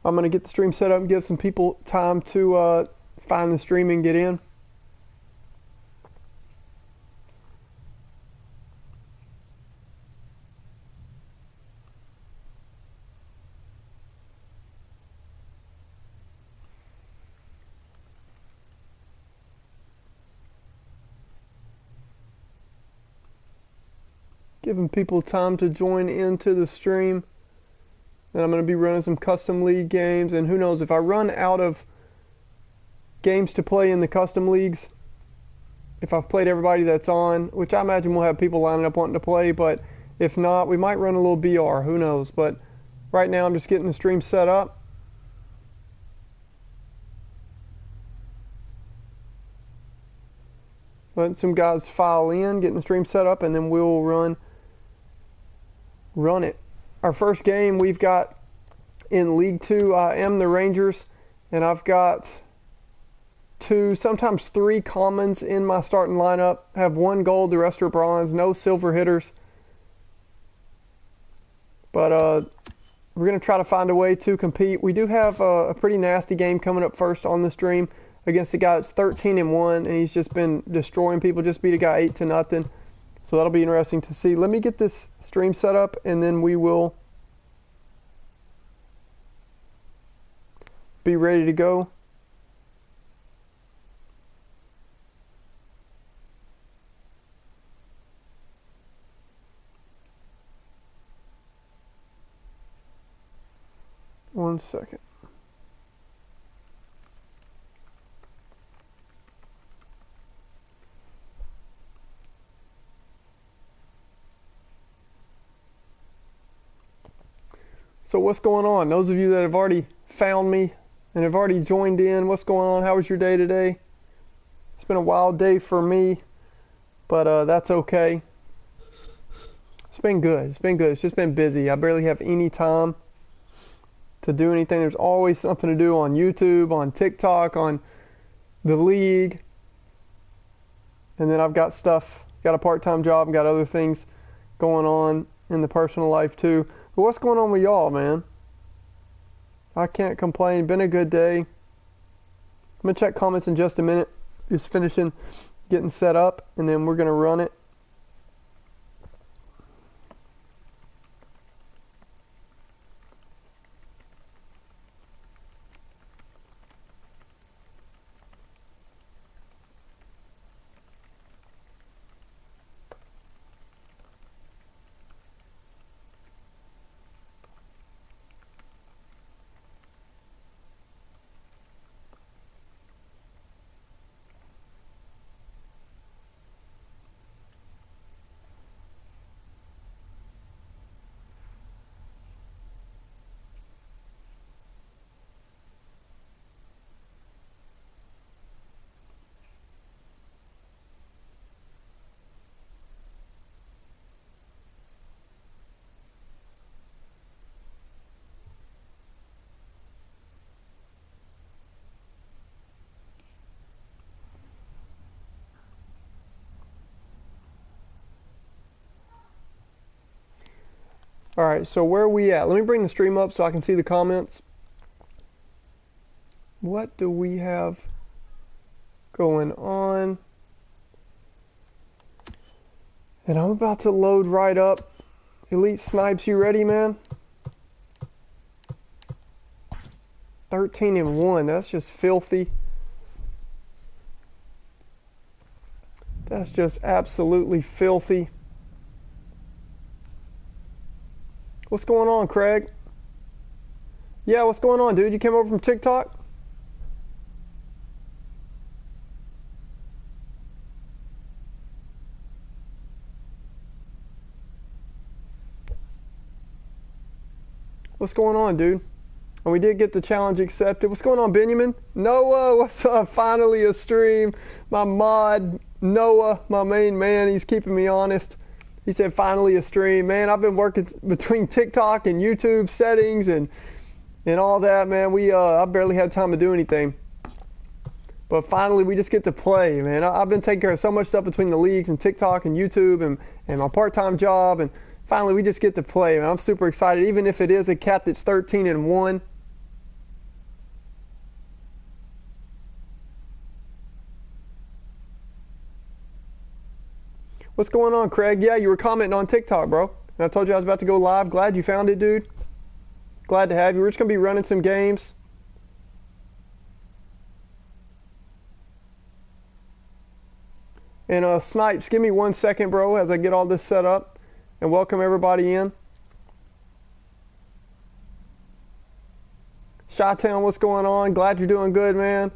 I'm going to get the stream set up and give some people time to find the stream and get in. Giving people time to join into the stream. And I'm going to be running some custom league games. And who knows, if I run out of games to play in the custom leagues, if I've played everybody that's on, which I imagine we'll have people lining up wanting to play, but if not, we might run a little BR. Who knows? But right now I'm just getting the stream set up. Letting some guys file in, getting the stream set up, and then we'll run it. Our first game we've got in League 2. I am the Rangers, and I've got 2, sometimes 3 commons in my starting lineup. Have 1 gold, the rest are bronze, no silver hitters. But we're going to try to find a way to compete. We do have a pretty nasty game coming up first on the stream against a guy that's 13-1, and he's just been destroying people. Just beat a guy 8-0. So that'll be interesting to see. Let me get this stream set up, and then we will be ready to go. One second. So what's going on? Those of you that have already found me and have already joined in, what's going on? How was your day today? It's been a wild day for me, but that's okay. It's been good. It's been good. It's just been busy. I barely have any time to do anything. There's always something to do on YouTube, on TikTok, on the league. And then I've got stuff, got a part-time job, got other things going on in the personal life too. But what's going on with y'all, man? I can't complain. Been a good day. I'm going to check comments in just a minute. Just finishing getting set up, and then we're going to run it. All right, so where are we at? Let me bring the stream up so I can see the comments. What do we have going on? And I'm about to load right up. Elite Snipes, you ready, man? 13-1, that's just filthy. That's just absolutely filthy. What's going on, Craig? Yeah, what's going on, dude? You came over from TikTok? What's going on, dude? And we did get the challenge accepted. What's going on, Benjamin? Noah, what's up? Finally a stream. My mod, Noah, my main man, he's keeping me honest. He said, finally a stream. Man, I've been working between TikTok and YouTube settings and all that, man. I barely had time to do anything. But finally, we just get to play, man. I've been taking care of so much stuff between the leagues and TikTok and YouTube and my part-time job. And finally, we just get to play, man. I'm super excited. Even if it is a cat that's 13-1, What's going on, Craig? Yeah, you were commenting on TikTok, bro. And I told you I was about to go live. Glad you found it, dude. Glad to have you. We're just going to be running some games. And Snipes, give me 1 second, bro, as I get all this set up and welcome everybody in. Chi-Town, what's going on? Glad you're doing good, man.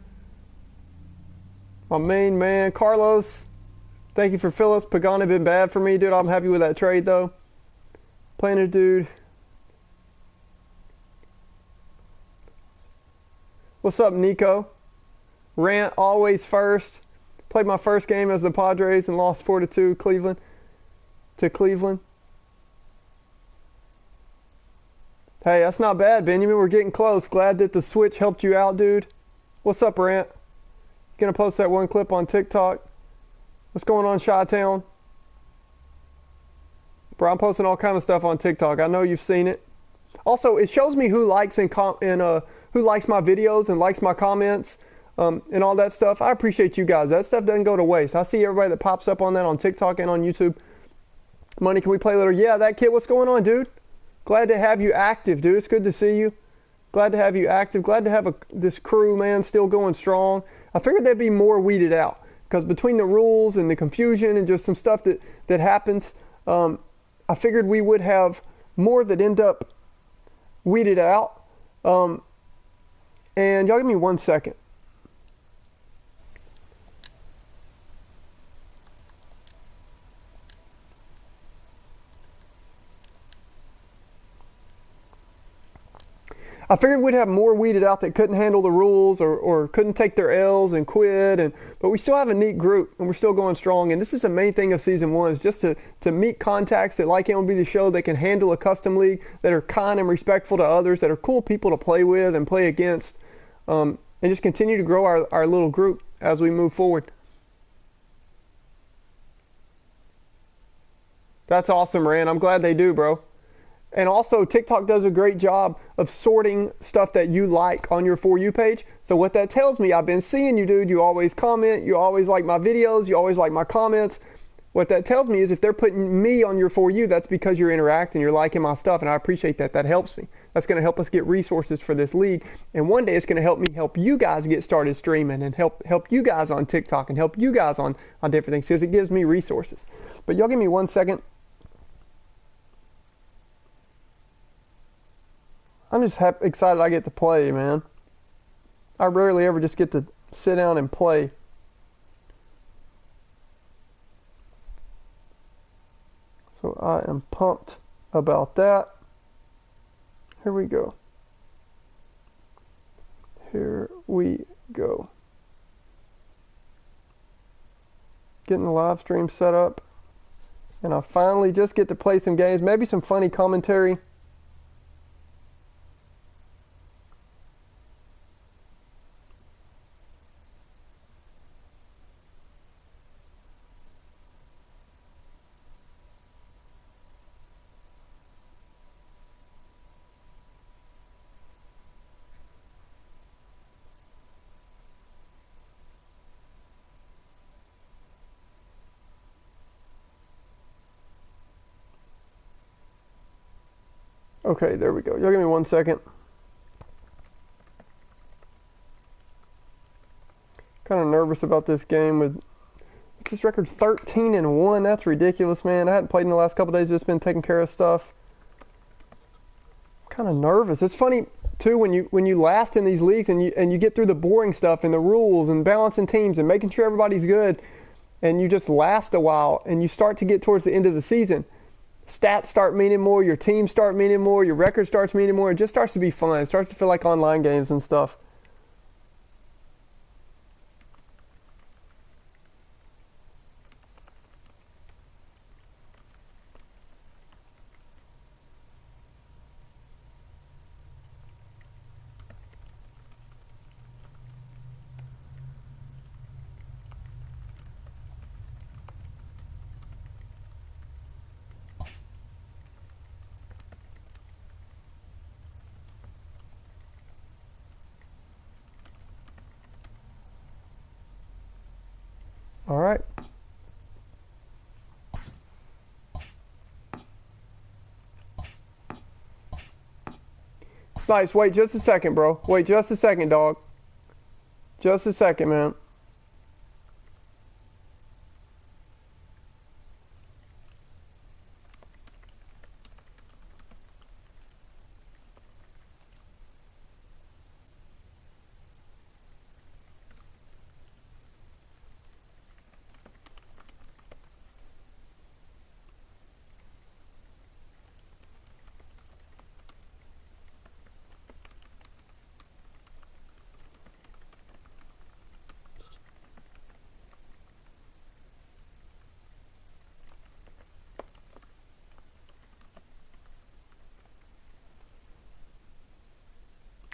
My main man, Carlos. Thank you for Phyllis. Pagani been bad for me, dude. I'm happy with that trade, though. Planet dude. What's up, Nico? Rant always first. Played my first game as the Padres and lost 4-2 to Cleveland. Hey, that's not bad, Benjamin. We're getting close. Glad that the switch helped you out, dude. What's up, Rant? Gonna post that one clip on TikTok. What's going on, Chi-Town? Bro, I'm posting all kind of stuff on TikTok. I know you've seen it. Also, it shows me who likes who likes my videos and likes my comments and all that stuff. I appreciate you guys. That stuff doesn't go to waste. I see everybody that pops up on that on TikTok and on YouTube. Money, can we play a little? Yeah, that kid. What's going on, dude? Glad to have you active, dude. It's good to see you. Glad to have you active. Glad to have this crew, man, still going strong. I figured they'd be more weeded out because between the rules and the confusion and just some stuff that happens, I figured we would have more that end up weeded out. And y'all give me 1 second. I figured we'd have more weeded out that couldn't handle the rules or couldn't take their L's and quit. But we still have a neat group and we're still going strong. And this is the main thing of season 1 is just to meet contacts that like MLB The Show, that can handle a custom league, that are kind and respectful to others, that are cool people to play with and play against, and just continue to grow our little group as we move forward. That's awesome, Rand. I'm glad they do, bro. And also, TikTok does a great job of sorting stuff that you like on your For You page. So what that tells me, I've been seeing you, dude. You always comment. You always like my videos. You always like my comments. What that tells me is if they're putting me on your For You, that's because you're interacting. You're liking my stuff, and I appreciate that. That helps me. That's going to help us get resources for this league. And one day it's going to help me help you guys get started streaming and help you guys on TikTok and help you guys on different things because it gives me resources. But y'all give me 1 second. I'm just excited I get to play, man. I rarely ever just get to sit down and play. So I am pumped about that. Here we go. Here we go. Getting the live stream set up. And I finally just get to play some games, maybe some funny commentary. Okay, there we go. Y'all give me 1 second. Kind of nervous about this game with this record 13-1. That's ridiculous, man. I hadn't played in the last couple days, just been taking care of stuff. I'm kind of nervous. It's funny too when you last in these leagues and you get through the boring stuff and the rules and balancing teams and making sure everybody's good, and you just last a while and you start to get towards the end of the season. Stats start meaning more, your team start meaning more, your record starts meaning more. It just starts to be fun. It starts to feel like online games and stuff. All right. Snipes, wait just a second, bro. Wait just a second, dog. Just a second, man.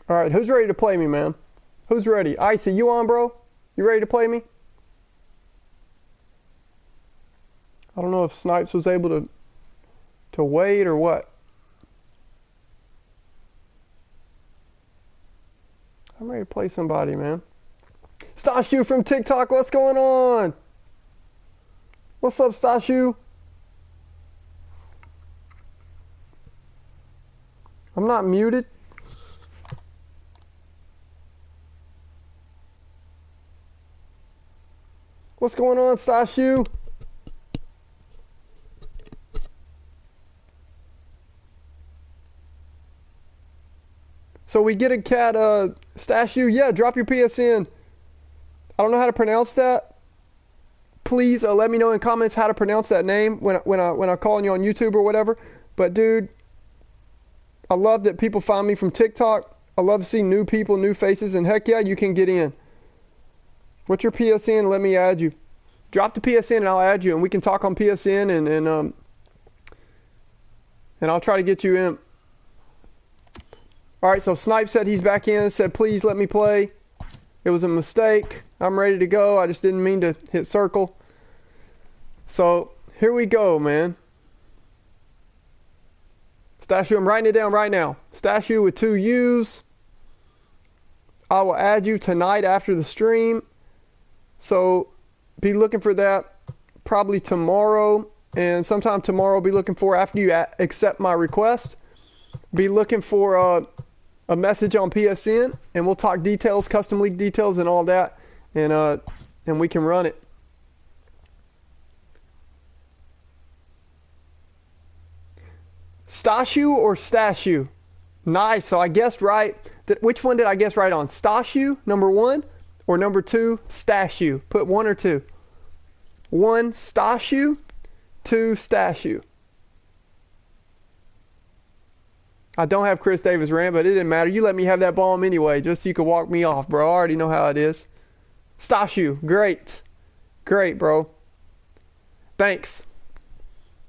All right, who's ready to play me, man? Who's ready? Icy, you on, bro? You ready to play me? I don't know if Snipes was able to wait or what. I'm ready to play somebody, man. Stashu from TikTok, what's going on? What's up, Stashu? I'm not muted. What's going on, Stashu? So we get a cat, Stashu. Yeah, drop your PSN. I don't know how to pronounce that. Please let me know in comments how to pronounce that name when I'm calling you on YouTube or whatever. But dude, I love that people find me from TikTok. I love to see new people, new faces, and heck yeah, you can get in. What's your PSN? Let me add you. Drop the PSN and I'll add you, and we can talk on PSN and I'll try to get you in. All right, so Snipe said he's back in. Said please let me play. It was a mistake. I'm ready to go. I just didn't mean to hit circle. So here we go, man. Stashu, I'm writing it down right now. Stashu with 2 U's. I will add you tonight after the stream. So be looking for that probably tomorrow, and sometime tomorrow be looking for, after you accept my request, be looking for a message on PSN, and we'll talk details, custom league details and all that, and we can run it. Stashu or Stashu? Nice, so I guessed right. Which one did I guess right on? Stashu, number 1? Or number 2, Stashu. Put 1 or 2. 1, Stashu. 2, Stashu. I don't have Chris Davis rant, but it didn't matter. You let me have that bomb anyway, just so you could walk me off, bro. I already know how it is. Stashu, great. Great, bro. Thanks.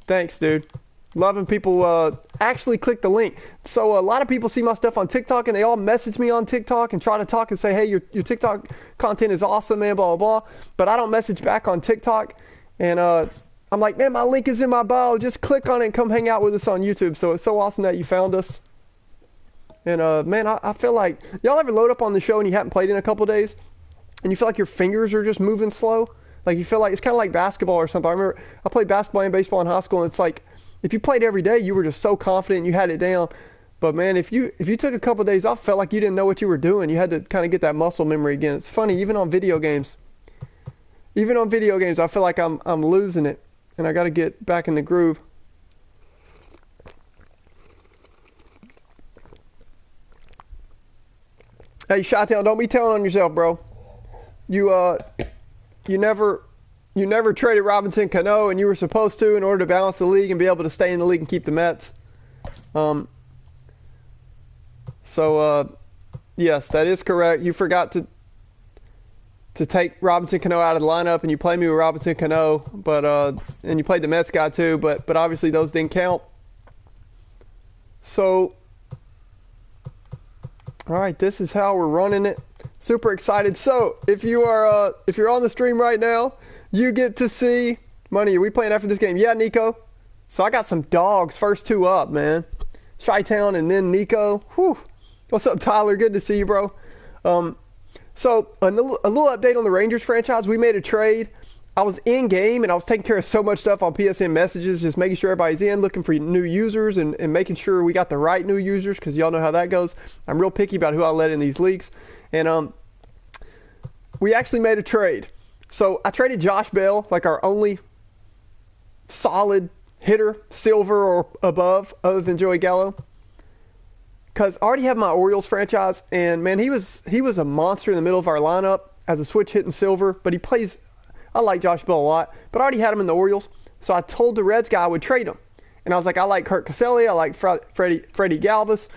Thanks, dude. Loving people actually click the link. So a lot of people see my stuff on TikTok and they all message me on TikTok and try to talk and say, hey, your TikTok content is awesome, man, blah, blah, blah. But I don't message back on TikTok. And I'm like, man, my link is in my bio. Just click on it and come hang out with us on YouTube. So it's so awesome that you found us. And man, I feel like, y'all ever load up on the show and you haven't played in a couple days and you feel like your fingers are just moving slow? Like you feel like, it's kind of like basketball or something. I remember I played basketball and baseball in high school, and it's like, if you played every day, you were just so confident and you had it down. But man, if you took a couple of days off, felt like you didn't know what you were doing. You had to kind of get that muscle memory again. It's funny, even on video games. Even on video games, I feel like I'm losing it, and I got to get back in the groove. Hey, Shottown, don't be telling on yourself, bro. You never traded Robinson Cano, and you were supposed to in order to balance the league and be able to stay in the league and keep the Mets. Yes, that is correct. You forgot to take Robinson Cano out of the lineup, and you played me with Robinson Cano, but and you played the Mets guy too, but obviously those didn't count. So, all right, this is how we're running it. Super excited. So if you're on the stream right now, you get to see Money. Are we playing after this game? Yeah, Nico. So I got some dogs. First 2 up, man. Chi-Town and then Nico. Whew. What's up, Tyler? Good to see you, bro. So a little update on the Rangers franchise. We made a trade I was in game and I was taking care of so much stuff on PSN messages, just making sure everybody's in, looking for new users and making sure we got the right new users, because y'all know how that goes. I'm real picky about who I let in these leagues. And we actually made a trade. So I traded Josh Bell, like our only solid hitter, silver or above, other than Joey Gallo, because I already have my Orioles franchise, and man, he was a monster in the middle of our lineup as a switch hitting silver. But he plays, I like Josh Bell a lot, but I already had him in the Orioles, so I told the Reds guy I would trade him. And I was like, I like Kurt Caselli, I like Freddie Galvis,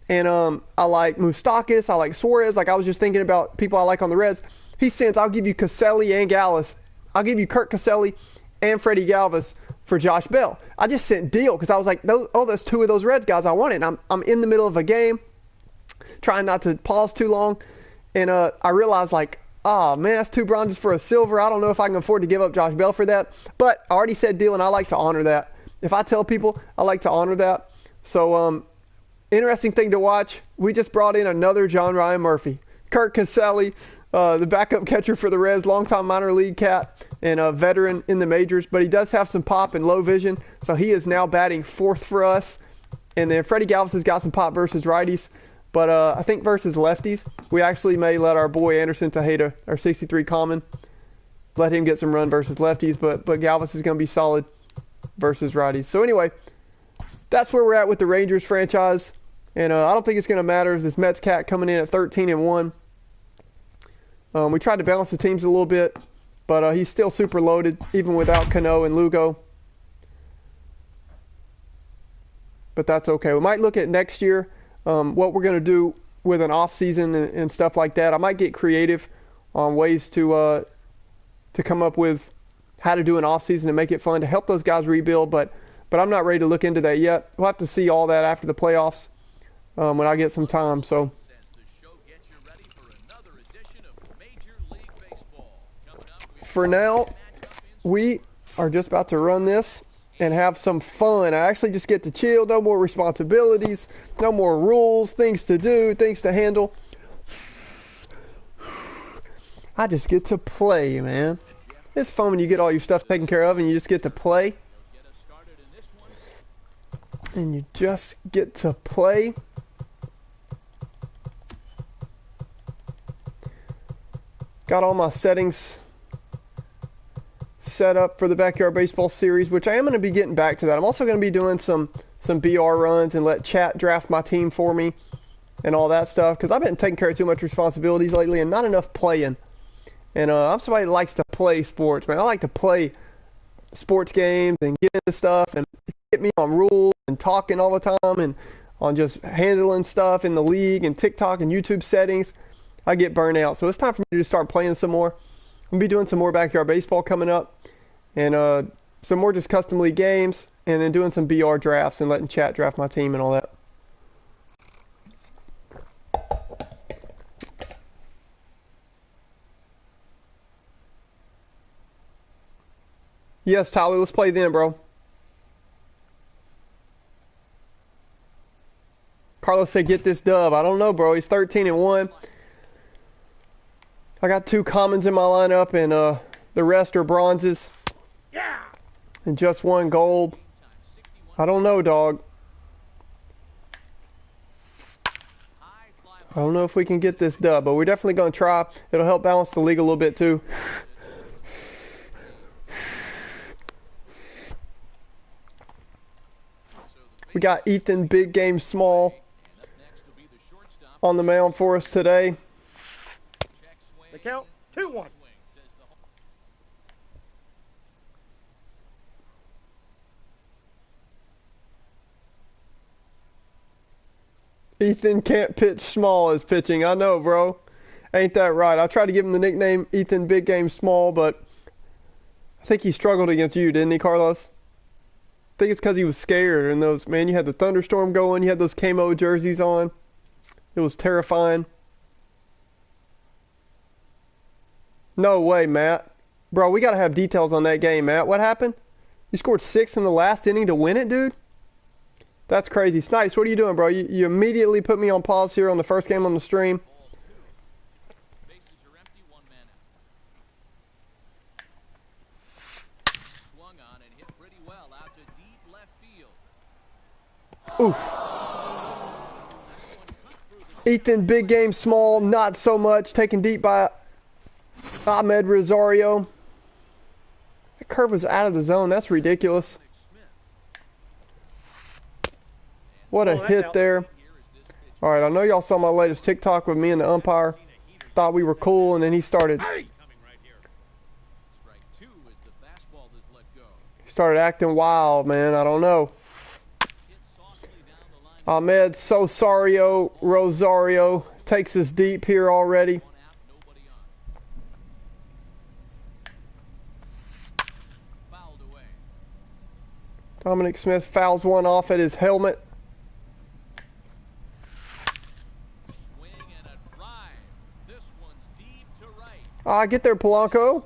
and I like Moustakas, I like Suarez. Like, I was just thinking about people I like on the Reds. He sends, I'll give you Caselli and Galvis. I'll give you Kurt Caselli and Freddie Galvis for Josh Bell. I just sent deal because I was like, there's two of those Reds guys I wanted. And I'm in the middle of a game, trying not to pause too long, and I realized, like, oh man, that's 2 bronzes for a silver. I don't know if I can afford to give up Josh Bell for that, but I already said deal, and I like to honor that. If I tell people, I like to honor that. So interesting thing to watch. We just brought in another John Ryan Murphy, Kurt Caselli, the backup catcher for the Reds, longtime minor league cat and a veteran in the majors, but he does have some pop and low vision, so he is now batting 4th for us. And then Freddie Galvis has got some pop versus righties, but I think versus lefties, we actually may let our boy Anderson Tejeda, our 63 common, let him get some run versus lefties, but Galvis is going to be solid versus righties. So anyway, that's where we're at with the Rangers franchise, and I don't think it's going to matter if this Mets cat coming in at 13-1. We tried to balance the teams a little bit, but he's still super loaded, even without Cano and Lugo. But that's okay. We might look at next year, what we're going to do with an off season and stuff like that. I might get creative on ways to come up with how to do an off season and make it fun to help those guys rebuild. But I'm not ready to look into that yet. We'll have to see all that after the playoffs when I get some time. So. For now, we are just about to run this and have some fun. I actually just get to chill. No more responsibilities, no more rules, things to do, things to handle. I just get to play, man. It's fun when you get all your stuff taken care of and you just get to play. And you just get to play. Got all my settings set up for the Backyard Baseball series, which I am going to be getting back to that. I'm also going to be doing some BR runs and let chat draft my team for me and all that stuff, because I've been taking care of too much responsibilities lately and not enough playing. And I'm somebody that likes to play sports, man. I like to play sports games and get into stuff and get me on rules and talking all the time and on just handling stuff in the league and TikTok and YouTube settings. I get burnt out. So it's time for me to start playing some more. I'm going to be doing some more Backyard Baseball coming up, and some more just custom league games, and then doing some BR drafts and letting chat draft my team and all that. Yes, Tyler, let's play then, bro. Carlos said get this dub. I don't know, bro. He's 13-1. I got 2 commons in my lineup, and the rest are bronzes. Yeah. And just 1 gold. I don't know, dog. I don't know if we can get this dub, but we're definitely going to try. It'll help balance the league a little bit too. We got Ethan Big Game Small on the mound for us today. The count, 2-1. Ethan can't pitch small as pitching. I know, bro. Ain't that right? I tried to give him the nickname Ethan Big Game Small, but I think he struggled against you, didn't he, Carlos? I think it's because he was scared. And those, man, you had the thunderstorm going. You had those camo jerseys on. It was terrifying. No way, Matt. Bro, we got to have details on that game, Matt. What happened? You scored 6 in the last inning to win it, dude? That's crazy. Snipes, what are you doing, bro? You immediately put me on pause here on the first game on the stream. Oof. Ethan, big game, small, not so much. Taken deep by Ahmed Rosario. That curve was out of the zone. That's ridiculous. What a hit there. All right, I know y'all saw my latest TikTok with me and the umpire. Thought we were cool, and then he started. He started acting wild, man. I don't know. Ahmed Rosario takes us deep here already. Dominic Smith fouls one off at his helmet. Get there, Polanco.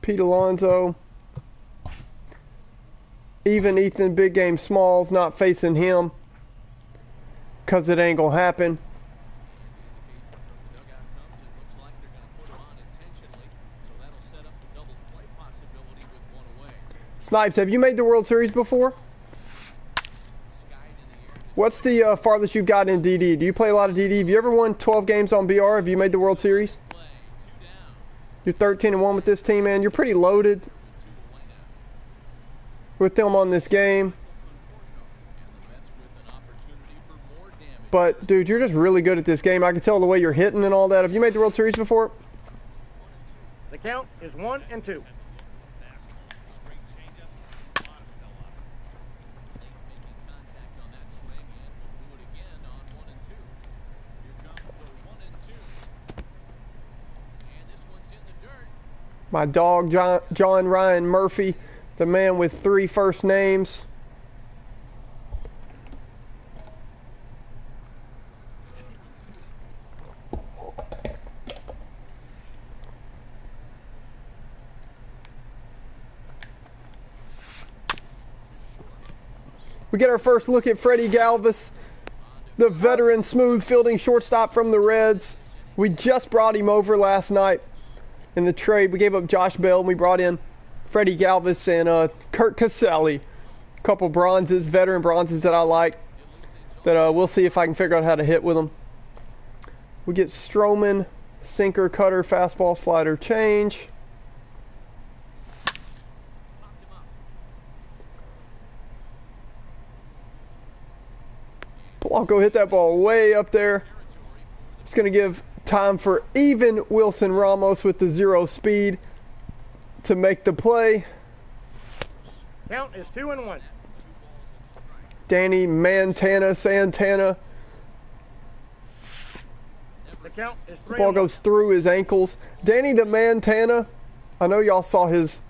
Pete Alonso. Even Ethan, big game, smalls, not facing him because it ain't going to happen. Snipes, have you made the World Series before? What's the farthest you've gotten in DD? Do you play a lot of DD? Have you ever won 12 games on BR? Have you made the World Series? You're 13-1 with this team, man. You're pretty loaded with them on this game. But, dude, you're just really good at this game. I can tell the way you're hitting and all that. Have you made the World Series before? The count is 1-2. My dog, John Ryan Murphy, the man with 3 first names. We get our first look at Freddie Galvis, the veteran smooth fielding shortstop from the Reds. We just brought him over last night. In the trade, we gave up Josh Bell and we brought in Freddie Galvis and Kurt Caselli. A couple bronzes, veteran bronzes that I like. That we'll see if I can figure out how to hit with them. We get Stroman, sinker, cutter, fastball, slider, change. Polanco hit that ball way up there. It's going to give time for even Wilson Ramos with the 0 speed to make the play. Count is 2-1. Danny Santana. The count is 3-1. Ball goes through his ankles. Danny the Mantana. I know y'all saw his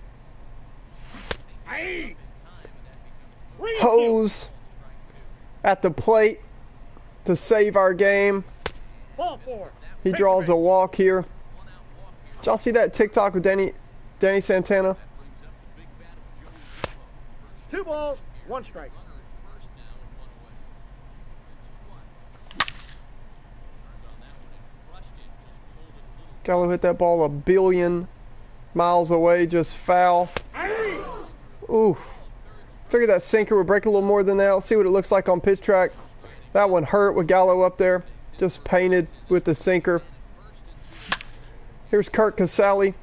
hose at the plate to save our game. Ball 4. He draws a walk here. Did y'all see that TikTok with Danny Santana? 2 balls, 1 strike. Gallo hit that ball a billion miles away, just foul. Oof. Figured that sinker would break a little more than that. Let's see what it looks like on pitch track. That one hurt with Gallo up there. Just painted with the sinker. Here's Kurt Caselli.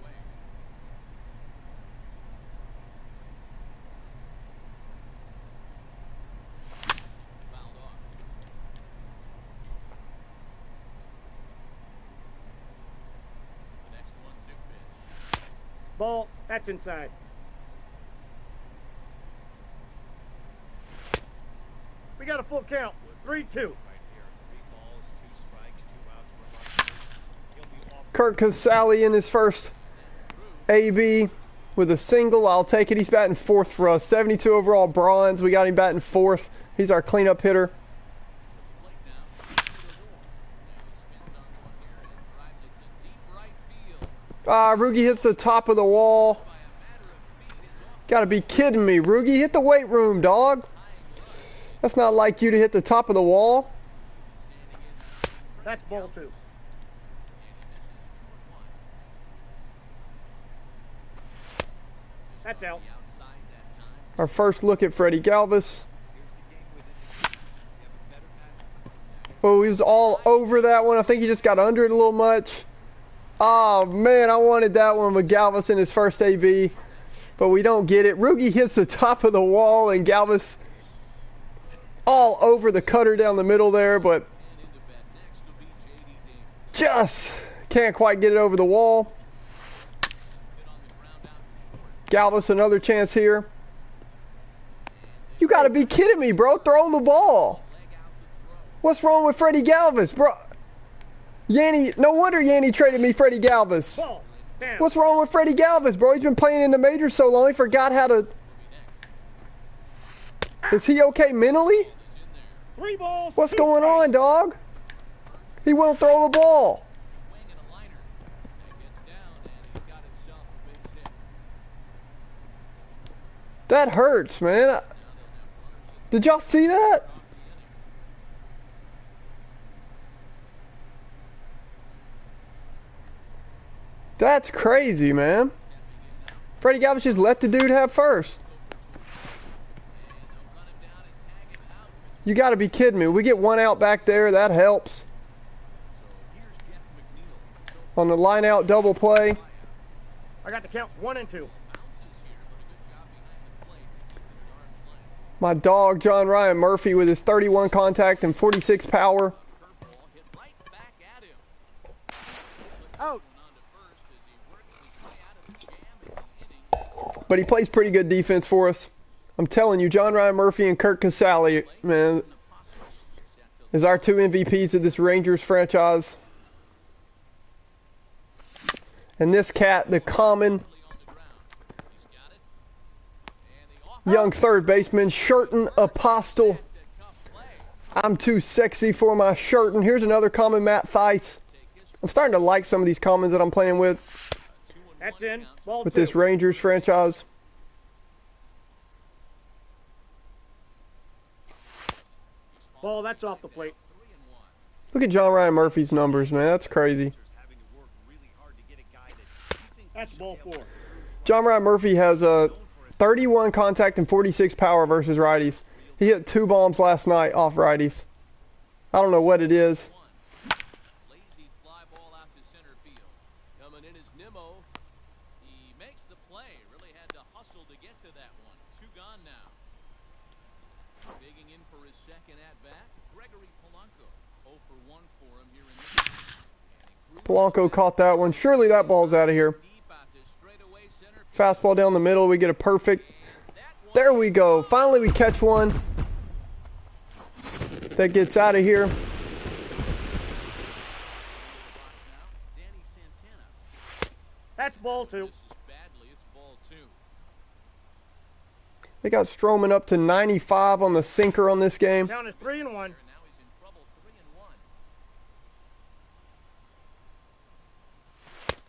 Ball, that's inside. We got a full count. 3-2. Kurt Caselli in his first AB with a single. I'll take it. He's batting 4th for us. 72 overall bronze. We got him batting 4th. He's our cleanup hitter. Rugi hits the top of the wall. Gotta be kidding me, Rugi. Hit the weight room, dog. That's not like you to hit the top of the wall. That's ball 2. That's out. Our first look at Freddie Galvis. Oh, he was all over that one. I think he just got under it a little much. Oh, man, I wanted that one with Galvis in his first AB. But we don't get it. Rugi hits the top of the wall, and Galvis all over the cutter down the middle there, but just can't quite get it over the wall. Galvis, another chance here. You got to be kidding me, bro. Throw the ball. What's wrong with Freddie Galvis, bro? Yanni, no wonder Yanni traded me Freddie Galvis. What's wrong with Freddie Galvis, bro? He's been playing in the majors so long, he forgot how to... Is he okay mentally? What's going on, dog? He won't throw the ball. That hurts, man. Did y'all see that? That's crazy, man. Freddie Galvis just let the dude have first. You got to be kidding me. We get one out back there. That helps. On the line out double play. I got the count 1 and 2. My dog, John Ryan Murphy, with his 31 contact and 46 power. Out. But he plays pretty good defense for us. I'm telling you, John Ryan Murphy and Kirk Casale, man, is our 2 MVPs of this Rangers franchise. And this cat, the common young third baseman, Shirton Apostle. I'm too sexy for my Shirton. Here's another common, Matt Theis. I'm starting to like some of these commons that I'm playing with. That's in. Ball With 2. this Rangers franchise. Ball, that's off the plate. Look at John Ryan Murphy's numbers, man. That's crazy. That's ball 4. John Ryan Murphy has a 31 contact and 46 power versus righties. He hit 2 bombs last night off righties. I don't know what it is. Lazy fly ball out to center field. Coming in is Nimmo. He makes the play. Really had to hustle to get to that one. 2 gone now. Digging in for his second at bat, Gregory Polanco. 0 for 1 for him here in this. Polanco caught that one. Surely that ball's out of here. Fastball down the middle. We get a perfect. There we go. Finally we catch one. That gets out of here. That's ball 2. They got Stroman up to 95 on the sinker on this game. Count is 3 and 1.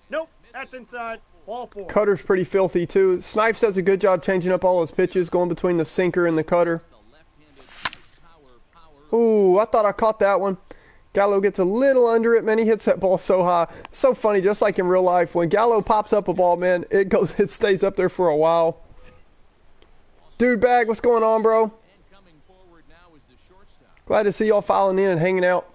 Nope, that's inside. Ball 4. Cutter's pretty filthy too. Snipes does a good job changing up all his pitches, going between the sinker and the cutter. Ooh, I thought I caught that one. Gallo gets a little under it, man. He hits that ball so high. It's so funny, just like in real life. When Gallo pops up a ball, man, it stays up there for a while. Dude bag, what's going on, bro? Glad to see y'all filing in and hanging out.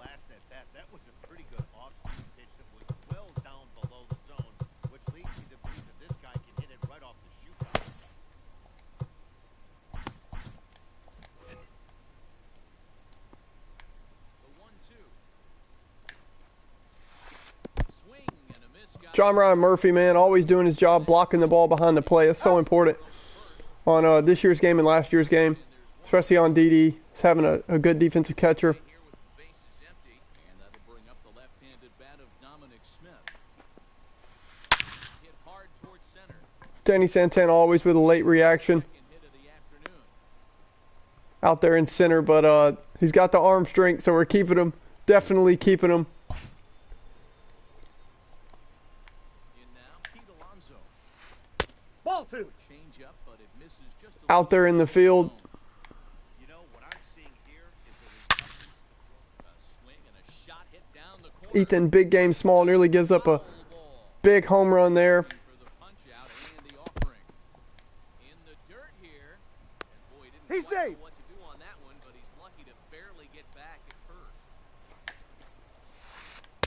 John Ryan Murphy, man, always doing his job, blocking the ball behind the play. It's so important on this year's game and last year's game, especially on DD. He's having a good defensive catcher. Danny Santana always with a late reaction out there in center, but he's got the arm strength, so we're keeping him. Definitely keeping him. Ball 2. Out there in the field. Ethan, big game small, nearly gives up a big home run there. He's quite know safe. what to do on that one, but he's lucky to barely get back at first.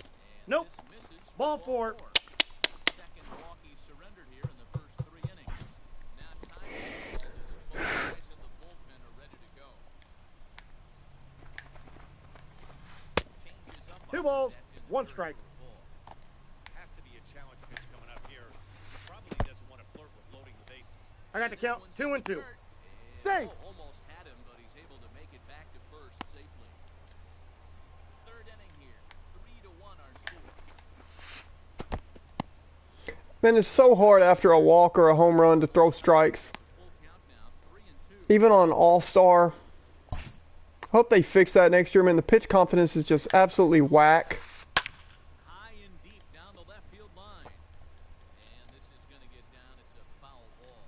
And Nope. this misses for Ball four. Second walk he surrendered here in the first 3 innings. Now time is called as both guys in the bullpen are ready to go. Changes up on 2 balls, that. That's in 1 the third strike. for a ball. Has to be a challenge pitch coming up here. He probably doesn't want to flirt with loading the bases. I got to count This one's 2 in and the 2. dirt, and Safe. almost had him, but he's able to make it back to first safely. Third inning here, 3-1 our score. Man, it's so hard after a walk or a home run to throw strikes. Full count now, 3-2. Even on All-Star. Hope they fix that next year. Man, the pitch confidence is just absolutely whack. High and deep down the left field line. And this is going to get down. It's a foul ball.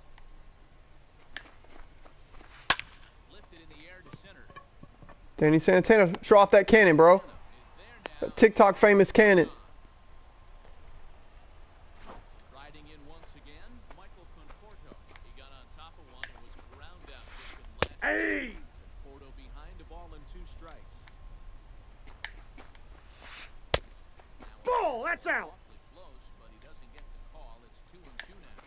Lifted in the air to center. Danny Santana, show off that cannon, bro. Is there now. That TikTok famous cannon. Riding in once again, Michael Conforto. He got on top of one and was ground out just in last. Hey! Conforto behind the ball and 2 strikes. Ball, that's out. Awfully close, but he doesn't get the call. It's 2-2 now.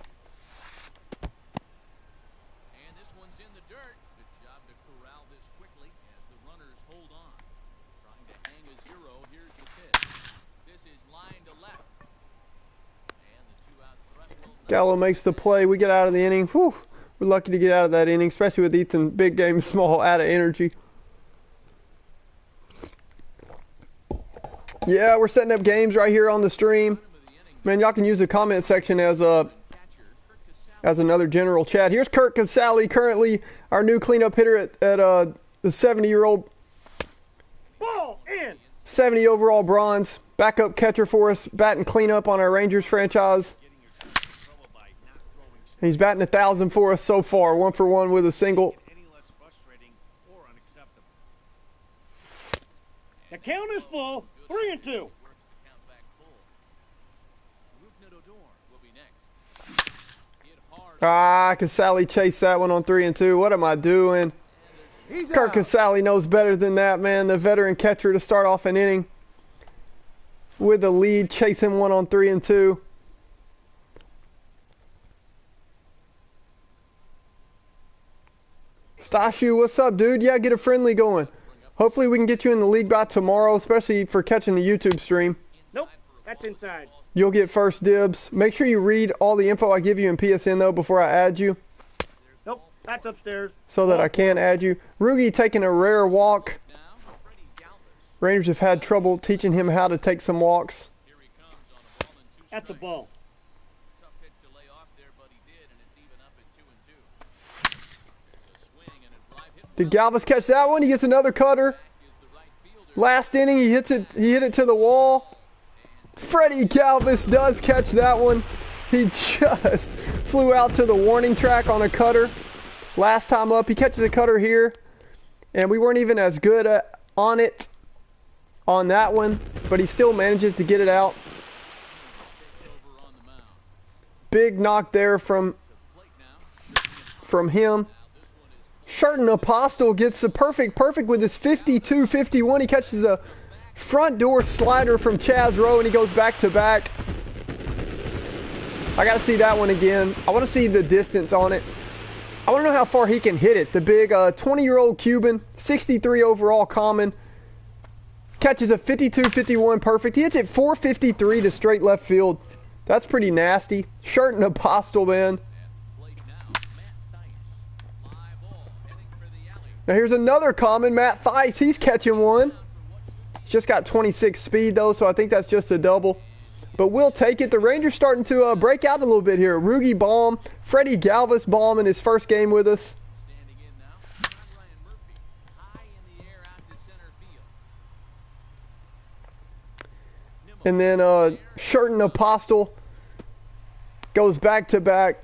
And this one's in the dirt. Good job to corral this quickly as the runners hold on. Trying to hang a 0. Here's the pitch. This is line to left. And the 2-out threat will not. Gallo makes the play. We get out of the inning. Whew. We're lucky to get out of that inning, especially with Ethan, big game, small, out of energy. Yeah, we're setting up games right here on the stream. Man, y'all can use the comment section as another general chat. Here's Kurt Casale, currently our new cleanup hitter at the 70-year-old, Ball in. 70 overall bronze, backup catcher for us, batting cleanup on our Rangers franchise. He's batting 1,000 for us so far, 1 for 1 with a single. Any less frustrating or unacceptable. The count is full. 3 and 2. Works the count back full. Rupert Odor will be next. Hit hard. Ah, Casale chased that one on 3 and 2. What am I doing? He's Kurt out. Casale knows better than that, man. The veteran catcher to start off an inning with the lead, chasing one on 3 and 2. Stashu, what's up, dude? Yeah, get a friendly going. Hopefully we can get you in the league by tomorrow, especially for catching the YouTube stream. Nope, that's inside. You'll get first dibs. Make sure you read all the info I give you in PSN, though, before I add you, Nope, that's upstairs. so that I can add you. Rugi taking a rare walk. Now, Freddie Galvis. Rangers have had trouble teaching him how to take some walks. Here he comes on a ball and 2 That's a strikes. ball. Tough pitch to lay off there, but he did, and it's even up at 2 and 2. There's a swing and a drive hit. Did Galvis catch that one? He gets another cutter. Back is the right fielder. Last inning, he hit it to the wall. Freddie Galvis does catch that one. He just flew out to the warning track on a cutter. Last time up, he catches a cutter here. And we weren't even as good on it on that one, but he still manages to get it out. Takes over on the mound. Big knock there from Plate now. him. This one is Sherton Apostle gets the perfect with his 52-51. He catches a front door slider from Chaz Rowe, and he goes back to back. I got to see that one again. I want to see the distance on it. I want to know how far he can hit it. The big 20-year-old Cuban, 63 overall common, catches a 52-51 perfect. He hits it 453 to straight left field. That's pretty nasty. Sherton Apostle, man. plate now. Matt Theis. Fly ball heading for the alley. Now here's another common, Matt Theis. He's catching one. Just got 26 speed, though, so I think that's just a double. But we'll take it. The Rangers starting to break out a little bit here. Rugi Baum, Freddie Galvis Baum in his first game with us. Standing in now. John Ryan Murphy. High in the air out to center field. And then Sherton Apostle goes back to back.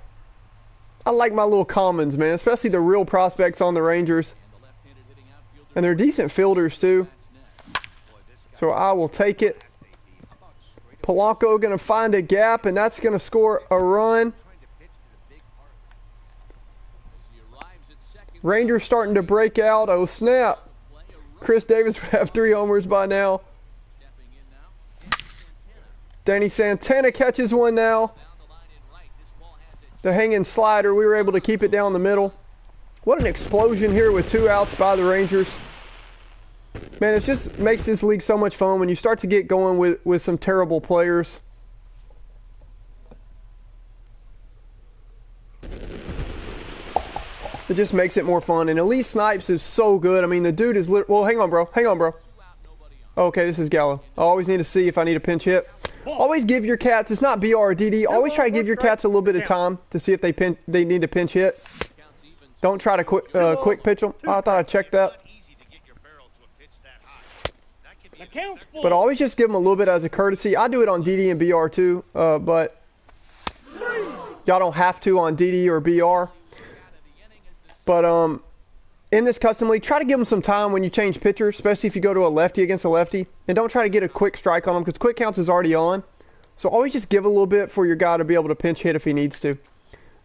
I like my little commons, man, especially the real prospects on the Rangers. And the left-handed hitting outfielder. And they're decent fielders, too. That's next. So I will take it. Polanco going to find a gap, and that's going to score a run. As he arrives at second, Rangers starting to break out. Oh, snap. Chris Davis would have 3 homers by now. Danny Santana catches one now. The hanging slider, we were able to keep it down the middle. What an explosion here with 2 outs by the Rangers. Man, it just makes this league so much fun when you start to get going with some terrible players. It just makes it more fun. And Elite Snipes is so good. I mean, the dude is well, hang on, bro. Hang on, bro. Okay, this is Gallo. I always need to see if I need a pinch hit. Always give your cats, it's not BR or DD, always try to give your cats a little bit of time to see if they need a pinch hit. Don't try to quick pitch them. Oh, I thought I checked that. But always just give them a little bit as a courtesy. I do it on DD and BR too, but y'all don't have to on DD or BR. But in this custom league, try to give them some time when you change pitcher, especially if you go to a lefty against a lefty. And don't try to get a quick strike on them because quick counts is already on. So always just give a little bit for your guy to be able to pinch hit if he needs to.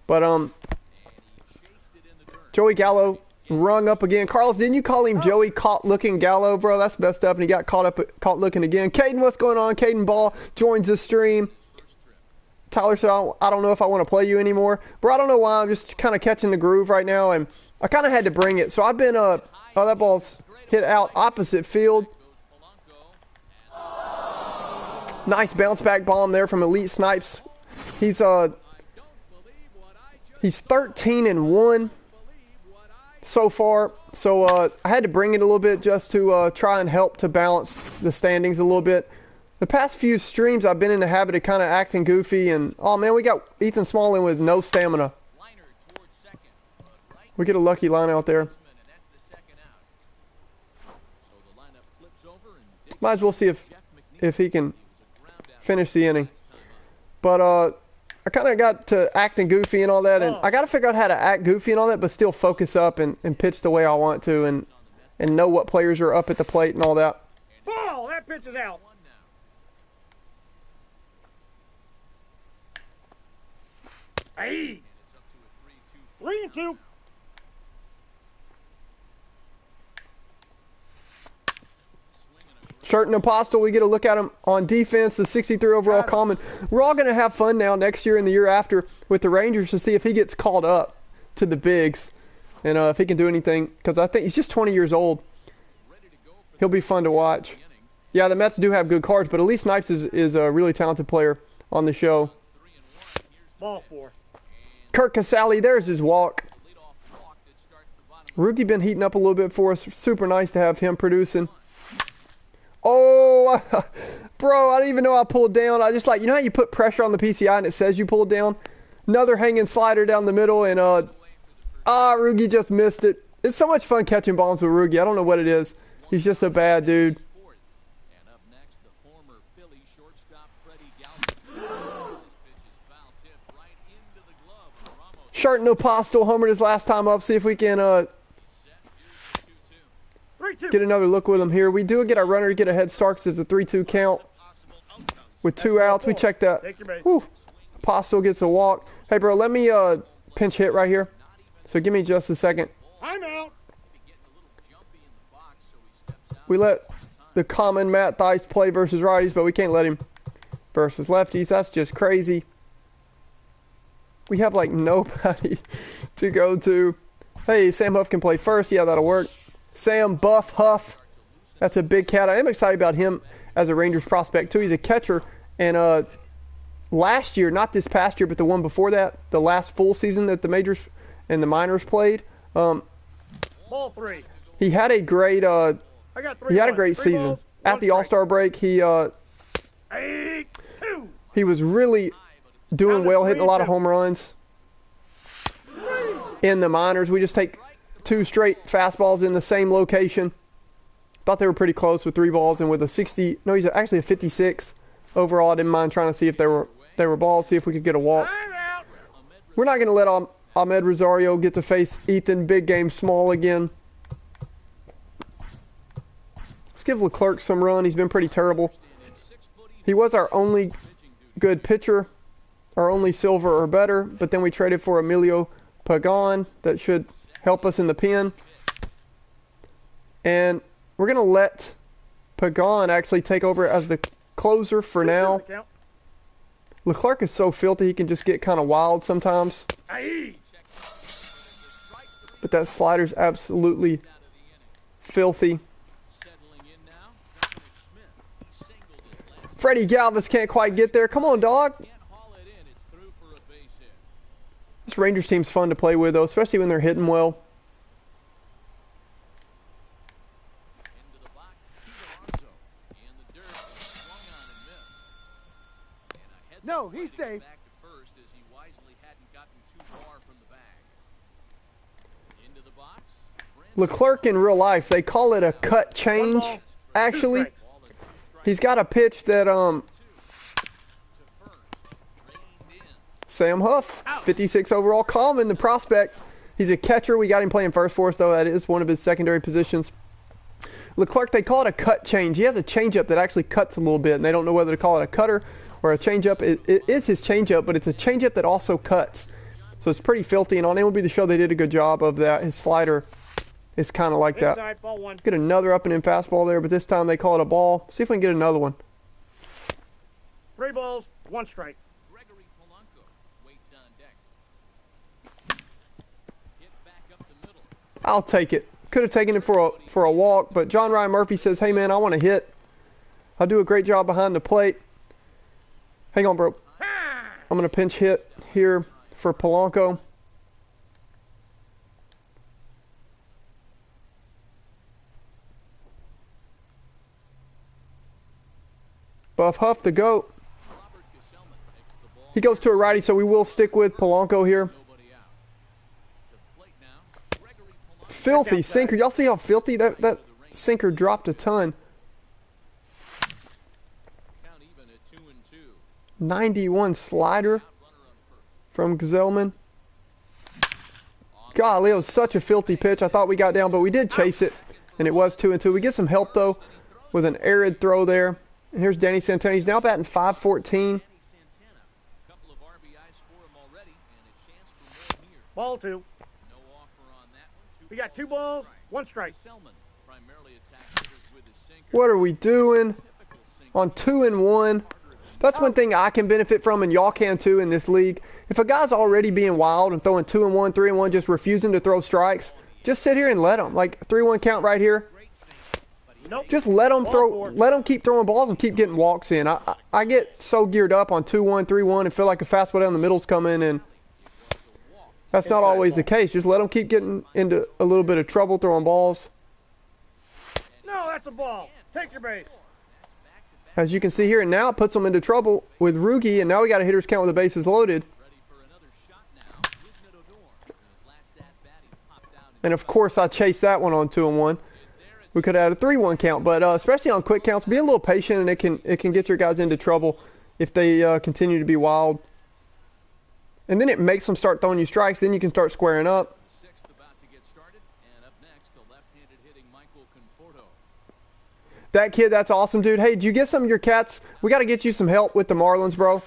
But Joey Gallo rung up again. Carlos, didn't you call him Joey Caught Looking Gallo, bro? That's messed up, and he got caught looking again. Caden, what's going on? Caden Ball joins the stream. Tyler said, I don't know if I want to play you anymore. Bro, I don't know why. I'm just kind of catching the groove right now, and I kind of had to bring it. So I've been, oh, that ball's hit out opposite field. Nice bounce back bomb there from Elite Snipes. He's 13-1 so far. So I had to bring it a little bit just to try and help to balance the standings a little bit. The past few streams, I've been in the habit of kind of acting goofy, and oh man, we got Ethan Smalling with no stamina. We get a lucky line out there. Might as well see if he can finish the inning. But I kind of got to acting goofy and all that, and I got to figure out how to act goofy and all that, but still focus up and pitch the way I want to, and know what players are up at the plate and all that. Ball! That pitch is out. Hey! 3-2. Shirt and Apostle, we get a look at him on defense, the 63 overall common. We're all going to have fun now next year and the year after with the Rangers to see if he gets called up to the bigs and if he can do anything, because I think he's just 20 years old. He'll be fun to watch. Yeah, the Mets do have good cards, but Elite Snipes is a really talented player on the show. Ball 4. Kirk Casale, there's his walk. Rookie been heating up a little bit for us. Super nice to have him producing. Oh, bro, I didn't even know I pulled down. I just like, you know how you put pressure on the PCI and it says you pulled down? Another hanging slider down the middle, and Rugi just missed it. It's so much fun catching bombs with Rugi. I don't know what it is. He's just a bad dude. Shirt and Apostle homered his last time up. See if we can get another look with him here. We do get our runner to get a head start because it's a 3-2 count with 2 outs. We check that. Whew. Apostle gets a walk. Hey, bro, let me pinch hit right here. So give me just a second. I'm out. We let the common Matt Thice play versus righties, but we can't let him versus lefties. That's just crazy. We have like nobody to go to. Hey, Sam Huff can play first. Yeah, that'll work. Sam Buff Huff. That's a big cat. I am excited about him as a Rangers prospect too. He's a catcher, and last year, not this past year, but the one before that, the last full season that the majors and the minors played. Ball 3. He had a great. He had a great season at the All-Star break. He was really doing well, hitting a lot of home runs. In the minors, we just take 2 straight fastballs in the same location. Thought they were pretty close with 3 balls, and with a 60. No, he's actually a 56 overall. I didn't mind trying to see if they were balls, see if we could get a walk. We're not going to let Ahmed Rosario get to face Ethan Big Game Small again. Let's give Leclerc some run. He's been pretty terrible. He was our only good pitcher, our only silver or better, but then we traded for Emilio Pagan. That should help us in the pen. And we're going to let Pagan actually take over as the closer for now. Count. Leclerc is so filthy he can just get kind of wild sometimes. Aye. But that slider's absolutely filthy. Freddie Galvis can't quite get there. Come on, dog. This Rangers team's fun to play with, though, especially when they're hitting well. No, he's safe. Leclerc in real life, they call it a cut change. Actually, he's got a pitch that Sam Huff, 56 overall, call him in the prospect. He's a catcher. We got him playing first for us, though. That is one of his secondary positions. Leclerc, they call it a cut change. He has a changeup that actually cuts a little bit, and they don't know whether to call it a cutter or a changeup. It is his changeup, but it's a changeup that also cuts. So it's pretty filthy, and on MLB The Show, they did a good job of that. His slider is kind of like that. Inside, ball one. Get another up and in fastball there, but this time they call it a ball. See if we can get another one. 3 balls, 1 strike. Gregory Polanco waits on deck. Hit back up the middle. I'll take it. Could have taken it for a walk, but John Ryan Murphy says, hey, man, I want to hit. I'll do a great job behind the plate. Hang on, bro. I'm going to pinch hit here for Polanco. Buff Huff, the GOAT. He goes to a righty, so we will stick with Polanco here. Filthy sinker. Y'all see how filthy that sinker dropped a ton. 91 slider from Gazelman. Golly, it was such a filthy pitch. I thought we got down, but we did chase it, and it was 2-2. We get some help, though, with an arid throw there. And here's Danny Santana. He's now batting .514. Ball 2. We got 2 balls, 1 strike. What are we doing? On 2-1. That's one thing I can benefit from, and y'all can too in this league. If a guy's already being wild and throwing 2-1, 3-1, just refusing to throw strikes, just sit here and let him. Like 3-1 count right here. Nope. Just let him throw. Let him keep throwing balls and keep getting walks in. I get so geared up on 2-1, 3-1 and feel like a fastball down the middle's coming, and that's not always the case. Just let them keep getting into a little bit of trouble throwing balls. No, that's a ball. Take your base. As you can see here, and now it puts them into trouble with Rugi, and now we got a hitter's count with the bases loaded. And of course, I chased that one on 2-1. We could have had a 3-1 count, but especially on quick counts, be a little patient, and it can get your guys into trouble if they continue to be wild. And then it makes them start throwing you strikes. Then you can start squaring up. That kid, that's awesome, dude. Hey, did you get some of your cats? We got to get you some help with the Marlins, bro.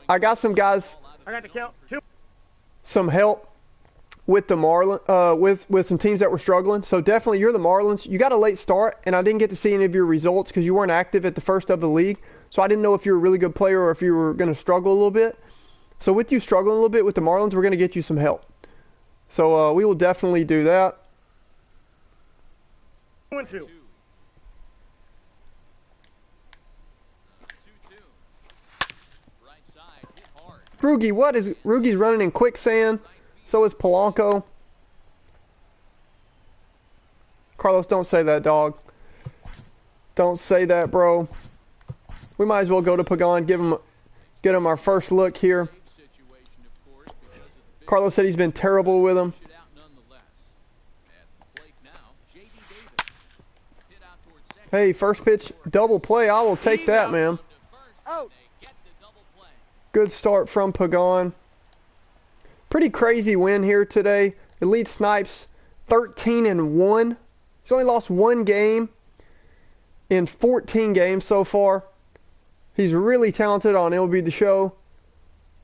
I got some guys. I got the count. 2. Some help with the Marlins, with some teams that were struggling. So definitely, you're the Marlins. You got a late start, and I didn't get to see any of your results because you weren't active at the first of the league. So I didn't know if you were a really good player or if you were going to struggle a little bit. So with you struggling a little bit with the Marlins, we're going to get you some help. So we will definitely do that. 1-2. Rugi, Rugi's running in quicksand. So is Polanco. Carlos, don't say that, dog. Don't say that, bro. We might as well go to Pagan, get him our first look here. Carlos said he's been terrible with him. Hey, first pitch, double play. I will take that, man. Good start from Pagan. Pretty crazy win here today. Elite Snipes, 13-1. He's only lost 1 game in 14 games so far. He's really talented on MLB The Show.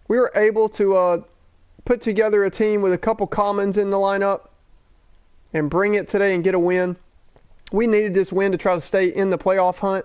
We were able to put together a team with a couple commons in the lineup and bring it today and get a win. We needed this win to try to stay in the playoff hunt.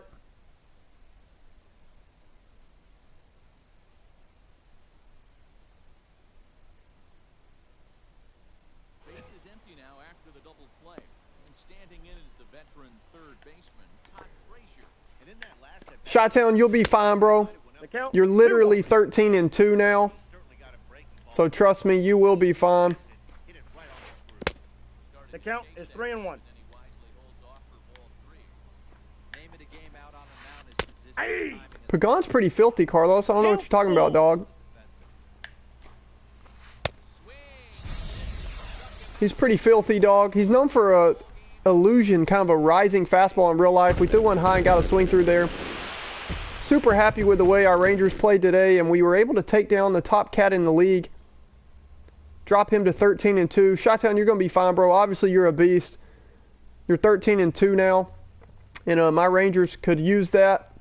Base is empty now after the double play. And standing in is the veteran third baseman, Todd Frazier. And in that last at bat, Chi-Town, you'll be fine, bro. The count. You're literally 13-2 now. certainly got him breaking ball. So trust me, you will be fine. Hit it right on the screw. The count is 3-1. Then he wisely holds off for ball 3. Name of the game out on the mound is this timing and Pagan's pretty filthy, Carlos. I don't know what you're talking about, dog. He's pretty filthy, dog. He's known for a illusion, kind of a rising fastball in real life. We threw one high and got a swing through there. Super happy with the way our Rangers played today, and we were able to take down the top cat in the league. Drop him to 13-2. Chi-Town, you're going to be fine, bro. Obviously, you're a beast. You're 13-2 now, and my Rangers could use that.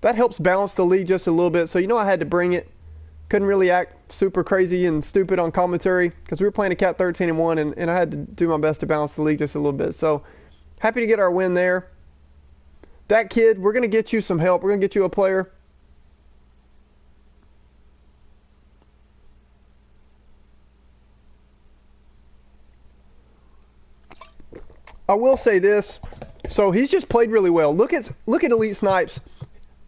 That helps balance the league just a little bit, so you know I had to bring it. Couldn't really act super crazy and stupid on commentary because we were playing a cat 13-1, and I had to do my best to balance the league just a little bit. So happy to get our win there. That kid, we're going to get you some help. We're going to get you a player. I will say this. So he's just played really well. Look at Elite Snipes.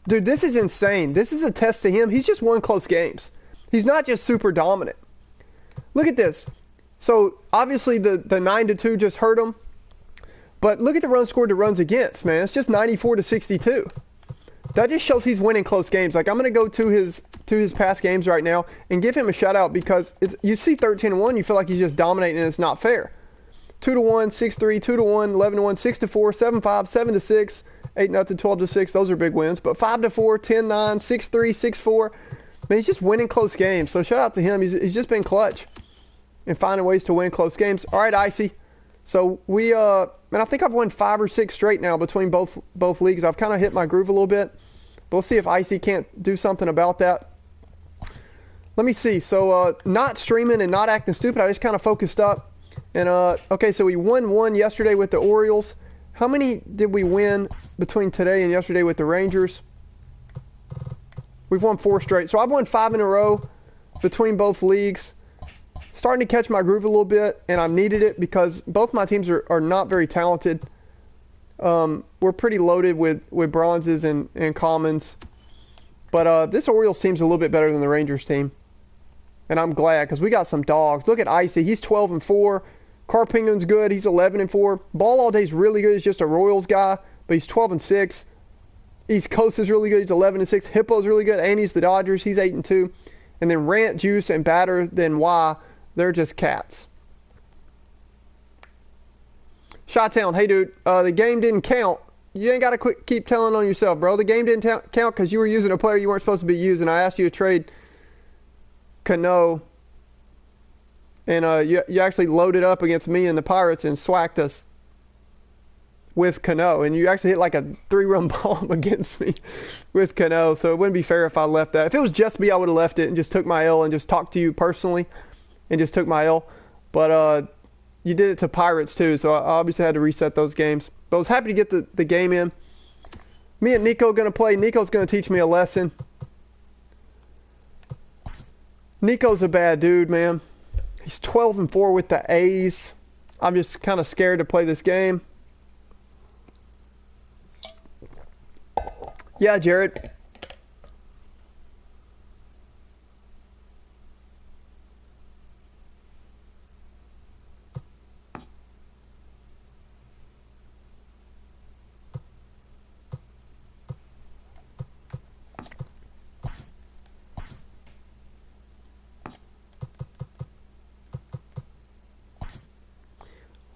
Dude, this is insane. This is a test to him. He's just won close games. He's not just super dominant. Look at this. So obviously the 9-2 just hurt him. But look at the runs scored to runs against, man. It's just 94-62. That just shows he's winning close games. Like, I'm going to go to his past games right now and give him a shout out because you see 13-1, you feel like he's just dominating and it's not fair. 2-1, 6-3, 2-1, 11-1, 6-4, 7-5, 7-6, 8-0, 12-6. Those are big wins. But 5-4, 10-9, 6-3, 6-4. Man, he's just winning close games. So shout out to him. He's just been clutch and finding ways to win close games. All right, Icy. So we man, I think I've won 5 or 6 straight now between both leagues. I've kind of hit my groove a little bit. But we'll see if Icy can't do something about that. Let me see. So not streaming and not acting stupid. I just kind of focused up. And okay, so we won 1 yesterday with the Orioles. How many did we win between today and yesterday with the Rangers? We've won 4 straight. So I've won 5 in a row between both leagues. Starting to catch my groove a little bit, and I needed it because both my teams are not very talented. We're pretty loaded with bronzes and commons. But this Orioles team's a little bit better than the Rangers team. And I'm glad because we got some dogs. Look at Icy. He's 12-4. Carpenguin's good. He's 11-4. Ball All Day's really good. He's just a Royals guy, but he's 12-6. East Coast is really good. He's 11-6. Hippo's really good. Andy's the Dodgers. He's 8-2. And then Rant, Juice, and Batter, then Y, they're just cats. Chi-Town, hey dude, the game didn't count. You ain't got to keep telling on yourself, bro. The game didn't count because you were using a player you weren't supposed to be using. I asked you to trade Cano, and you actually loaded up against me and the Pirates and swacked us with Cano, and you actually hit like a 3-run bomb against me with Cano, so it wouldn't be fair if I left that. If it was just me, I would have left it and just took my L and just talked to you personally and just took my L. But you did it to Pirates too, so I obviously had to reset those games. But I was happy to get the game in. Me and Nico going to play. Nico's going to teach me a lesson. Nico's a bad dude, man. He's 12-4 with the A's. I'm just kind of scared to play this game. Yeah, Jared.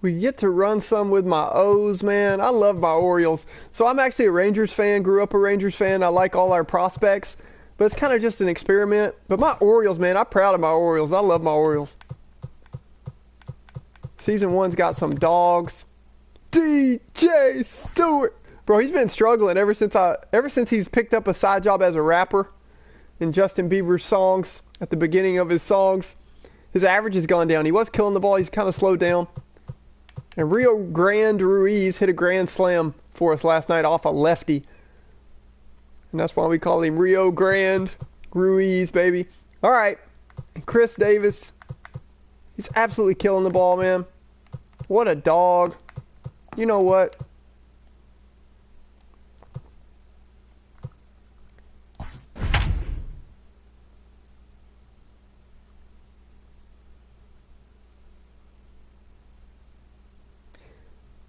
We get to run some with my O's, man. I love my Orioles. So I'm actually a Rangers fan, grew up a Rangers fan. I like all our prospects, but it's kind of just an experiment. But my Orioles, man, I'm proud of my Orioles. I love my Orioles. Season 1's got some dogs. DJ Stewart. Bro, he's been struggling ever since he's picked up a side job as a rapper in Justin Bieber's songs at the beginning of his songs. His average has gone down. He was killing the ball. He's kind of slowed down. And Rio Grande Ruiz hit a grand slam for us last night off a lefty. And that's why we call him Rio Grande Ruiz, baby. All right. And Chris Davis. He's absolutely killing the ball, man. What a dog. You know what?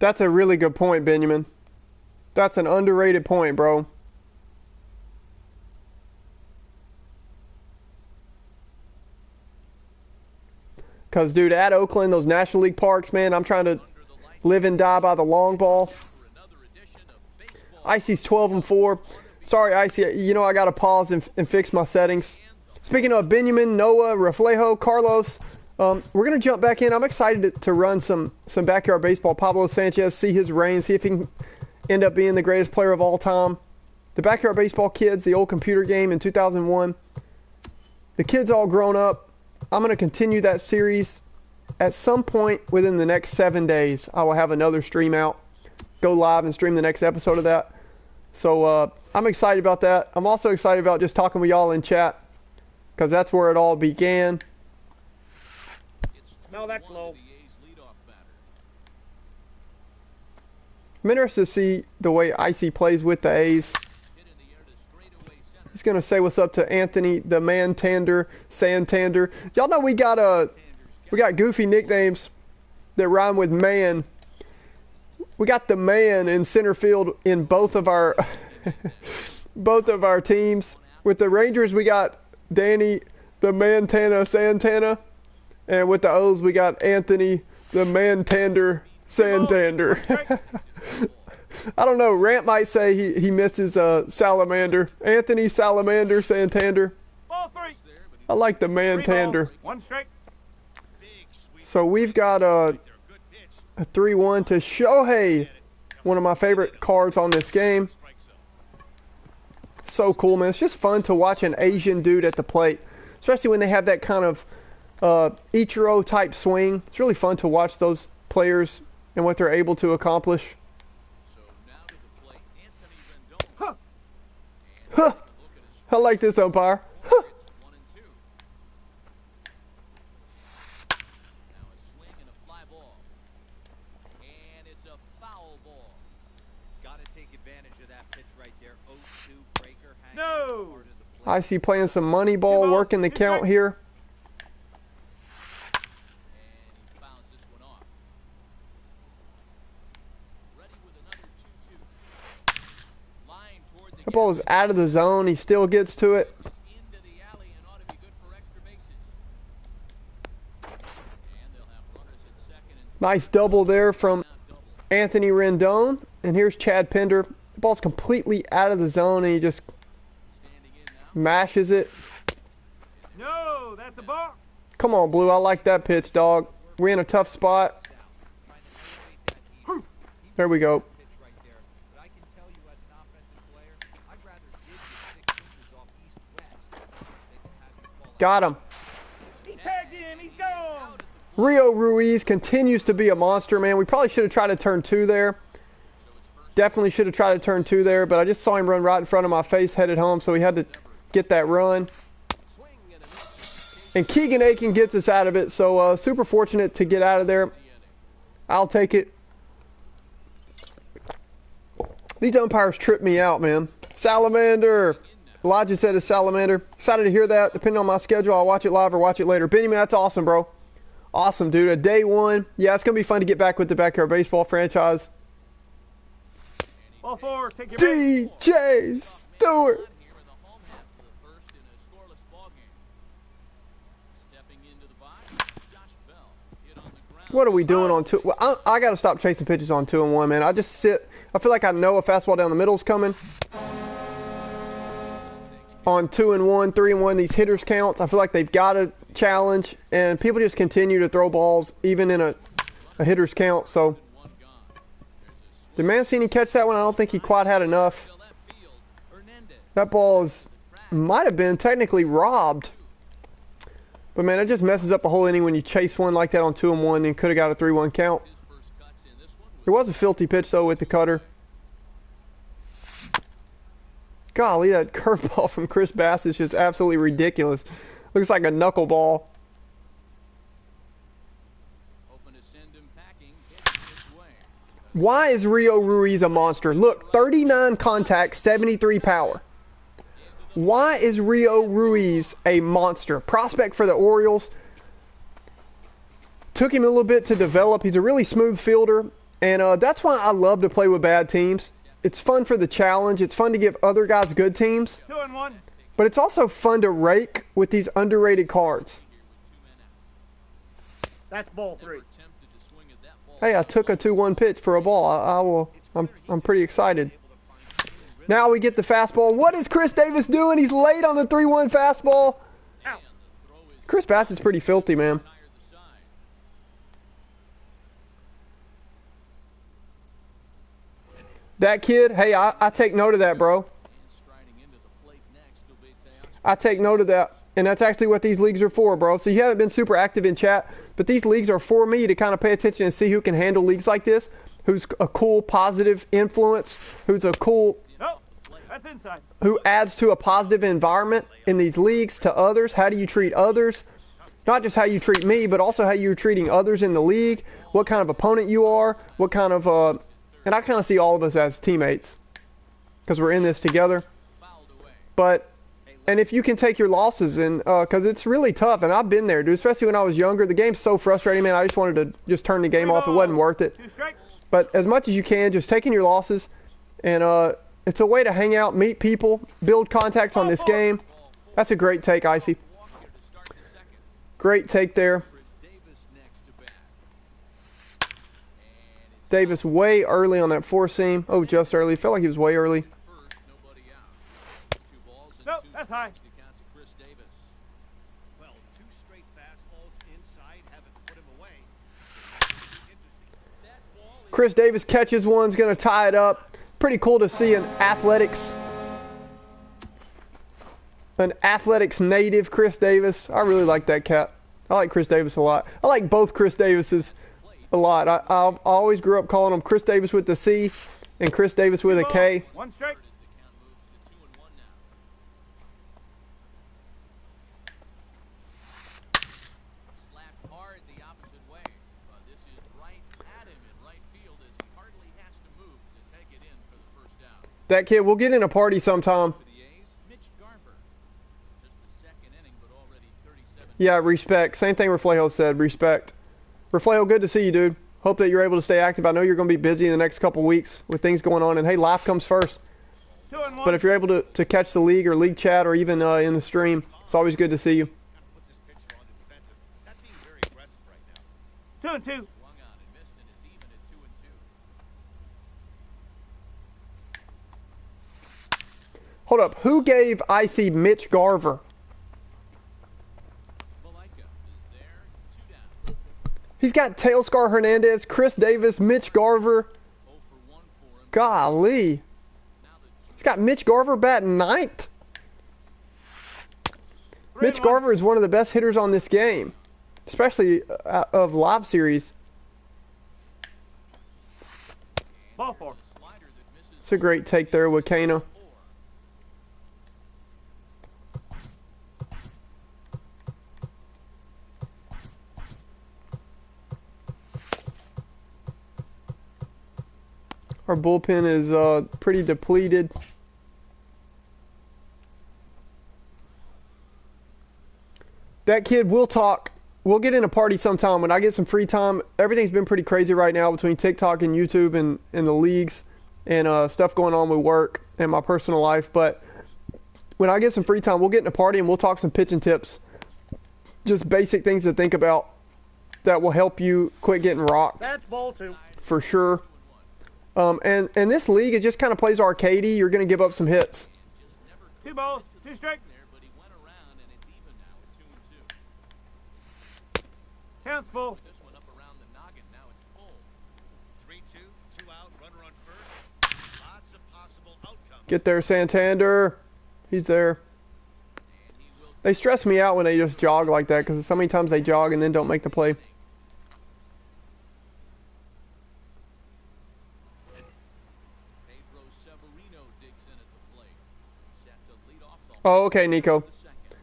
That's a really good point, Benjamin. That's an underrated point, bro. Because, dude, at Oakland, those National League parks, man, I'm trying to live and die by the long ball. Icy's 12-4. Sorry, Icy. You know I got to pause and fix my settings. Speaking of Benjamin, Noah, Reflejo, Carlos, we're going to jump back in. I'm excited to run some backyard baseball. Pablo Sanchez, see his reign, see if he can end up being the greatest player of all time. The backyard baseball kids, the old computer game in 2001. The kids all grown up. I'm going to continue that series. At some point within the next 7 days, I will have another stream out. Go live and stream the next episode of that. So I'm excited about that. I'm also excited about just talking with y'all in chat, because that's where it all began. No, that's low. I'm interested to see the way Icy plays with the A's. He's going to say what's up to Anthony, the Man-Tander, Santander. Y'all know we got goofy nicknames that rhyme with man. We got the man in center field in both of our teams. With the Rangers, we got Danny, the Montana Santana. And with the O's, we got Anthony, the Man-Tander, Santander. I don't know. Rant might say he misses Salamander. Anthony Salamander Santander. Ball three. I like the Man-Tander. One strike. So we've got a 3-1 to Shohei. One of my favorite cards on this game. So cool, man. It's just fun to watch an Asian dude at the plate. Especially when they have that kind of Ichiro type swing. It's really fun to watch those players and what they're able to accomplish. Huh. I like this umpire. Huh. No. I see playing some money ball, working the count here. The ball is out of the zone. He still gets to it. Nice double there from Anthony Rendon. And here's Chad Pender. The ball's completely out of the zone, and he just mashes it. No, that's a ball. Come on, Blue. I like that pitch, dog. We're in a tough spot. There we go. Got him. He's tagged in. He's gone. Rio Ruiz continues to be a monster, man. We probably should have tried to turn two there. Definitely should have tried to turn two there, but I just saw him run right in front of my face, headed home, so we had to get that run. And Keegan Aiken gets us out of it, so super fortunate to get out of there. I'll take it. These umpires trip me out, man. Salamander. Elijah said it's Salamander. Excited to hear that. Depending on my schedule, I'll watch it live or watch it later. Benjamin, that's awesome, bro. Awesome, dude. A day one. Yeah, it's going to be fun to get back with the backyard baseball franchise. Ball four. Take your DJ Stewart. What are we doing on two? Well, I got to stop chasing pitches on 2-1, man. I just sit. I feel like I know a fastball down the middle is coming. On 2-1, 3-1, these hitters counts, I feel like they've got a challenge, and people just continue to throw balls even in a hitter's count. So, did Mancini catch that one? I don't think he quite had enough. That ball might have been technically robbed. But man, it just messes up a whole inning when you chase one like that on 2-1 and could have got a 3-1 count. There was a filthy pitch though with the cutter. Golly, that curveball from Chris Bass is just absolutely ridiculous. Looks like a knuckleball. Why is Rio Ruiz a monster? Look, 39 contact, 73 power. Why is Rio Ruiz a monster? Prospect for the Orioles. Took him a little bit to develop. He's a really smooth fielder. And that's why I love to play with bad teams. It's fun for the challenge. It's fun to give other guys good teams. 2-1. But it's also fun to rake with these underrated cards. That's ball 3. Hey, I took a 2-1 pitch for a ball. I'm pretty excited. Now we get the fastball. What is Chris Davis doing? He's late on the 3-1 fastball. Out. Chris Bassett's pretty filthy, man. That kid, hey, I take note of that, bro. I take note of that. And that's actually what these leagues are for, bro. So you haven't been super active in chat, but these leagues are for me to kind of pay attention and see who can handle leagues like this, who's a cool, positive influence, who's a cool, Oh, that's inside. who adds to a positive environment in these leagues to others. How do you treat others? Not just how you treat me, but also how you're treating others in the league, what kind of opponent you are, what kind of, and I kind of see all of us as teammates because we're in this together. But, and if you can take your losses, and because it's really tough, and I've been there, dude, especially when I was younger. The game's so frustrating, man. I just wanted to just turn the game off. It wasn't worth it. 2 strikes. But as much as you can, just taking your losses, and it's a way to hang out, meet people, build contacts on this game. That's a great take, Icy. Great take there. Davis way early on that 4-seam. Oh, just early. Felt like he was way early. Nope, that's high. Well, 2 straight fastballs inside haven't put him away. Chris Davis catches one's going to tie it up. Pretty cool to see an athletics native, Chris Davis. I really like that cat. I like Chris Davis a lot. I like both Chris Davises a lot. I always grew up calling them Chris Davis with the C and Chris Davis with a K. 1 strike. That kid, we'll get in a party sometime. Yeah, respect. Same thing Reflejo said, respect. Reflejo, good to see you, dude. Hope that you're able to stay active. I know you're going to be busy in the next couple weeks with things going on. And, hey, life comes first. 2-1. But if you're able to catch the league or league chat or even in the stream, it's always good to see you. Put this pitcher on the defensive. That's being very aggressive right now. 2-2. Hold up. Who gave Icy Mitch Garver? He's got Tailscar Hernandez, Chris Davis, Mitch Garver. Golly. He's got Mitch Garver batting 9th. Mitch Garver is one of the best hitters on this game, especially of live series. Ball 4. It's a great take there with Kana. Our bullpen is pretty depleted. That kid, we'll talk. We'll get in a party sometime when I get some free time. Everything's been pretty crazy right now between TikTok and YouTube and the leagues and stuff going on with work and my personal life. But when I get some free time, we'll get in a party and we'll talk some pitching tips. Just basic things to think about that will help you quit getting rocked. That's ball 2. For sure. And this league, it just kind of plays arcadey. You're going to give up some hits. 2 balls, 2 strikes. Counts full. 3-2, 2 out, runner on first. Lots of possible outcomes. Get there, Santander. He's there. They stress me out when they just jog like that because so many times they jog and then don't make the play. Oh, okay, Nico.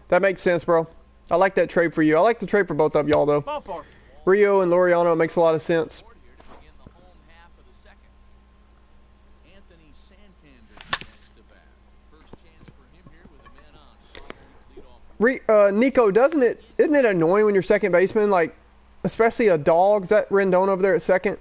That makes sense, bro. I like that trade for you. I like the trade for both of y'all, though. Rio and Laureano makes a lot of sense. Nico, isn't it annoying when you're second baseman, like, especially a dog? Is that Rendon over there at second?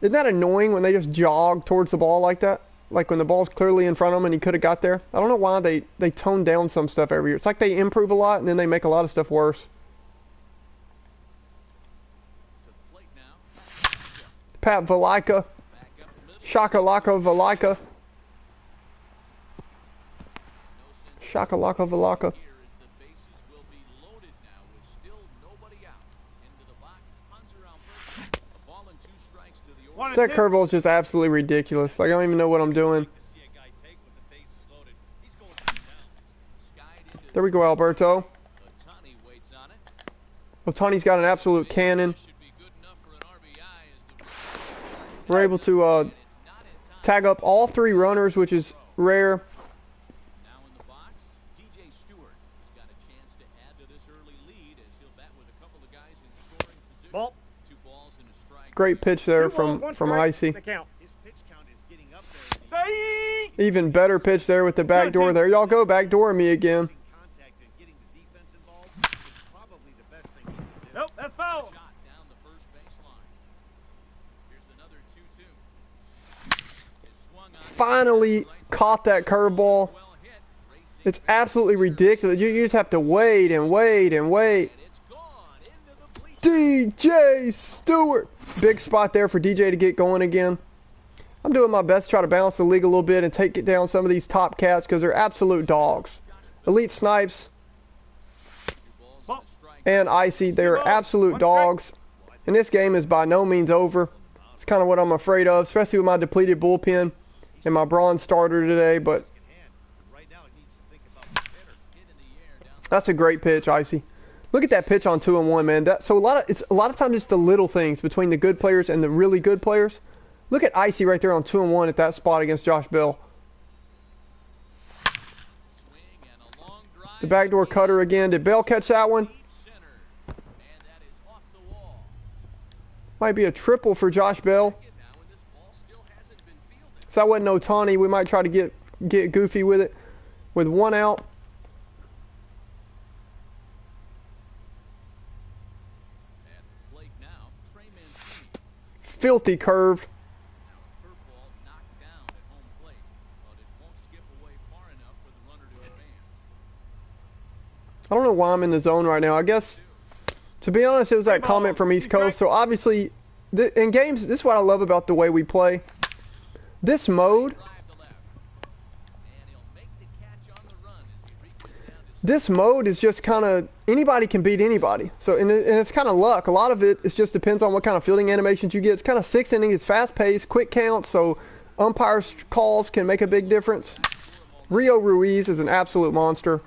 Isn't that annoying when they just jog towards the ball like that? Like when the ball's clearly in front of them and he could have got there? I don't know why they tone down some stuff every year. It's like they improve a lot and then they make a lot of stuff worse. Pat Valika. Shakalaka Valika. Shakalaka Valika. That curveball is just absolutely ridiculous. Like, I don't even know what I'm doing. There we go, Alberto. Ohtani's got an absolute cannon. We're able to tag up all 3 runners, which is rare. Ball. Great pitch there from Icy. Even better pitch there with the back door. There y'all go, backdoor me again. Nope, that's foul. Finally caught that curveball. It's absolutely ridiculous. You just have to wait and wait and wait. DJ Stewart. Big spot there for DJ to get going again. I'm doing my best to try to balance the league a little bit and take it down some of these top cats because they're absolute dogs. Elite Snipes and Icy, they're absolute dogs. And this game is by no means over. It's kind of what I'm afraid of, especially with my depleted bullpen and my bronze starter today. But that's a great pitch, Icy. Look at that pitch on 2-1, man. So a lot of times it's the little things between the good players and the really good players. Look at Icy right there on 2-1 at that spot against Josh Bell. The backdoor cutter again. Did Bell catch that one? Might be a triple for Josh Bell. If that wasn't Ohtani, we might try to get goofy with it. With 1 out. Filthy curve. I don't know why I'm in the zone right now. I guess, to be honest, it was that comment from East Coast. So obviously, in games, this is what I love about the way we play. This mode is just kind of, anybody can beat anybody. So, and it's kind of luck. A lot of it just depends on what kind of fielding animations you get. It's kind of 6 innings, it's fast paced, quick counts, so umpires' calls can make a big difference. Rio Ruiz is an absolute monster.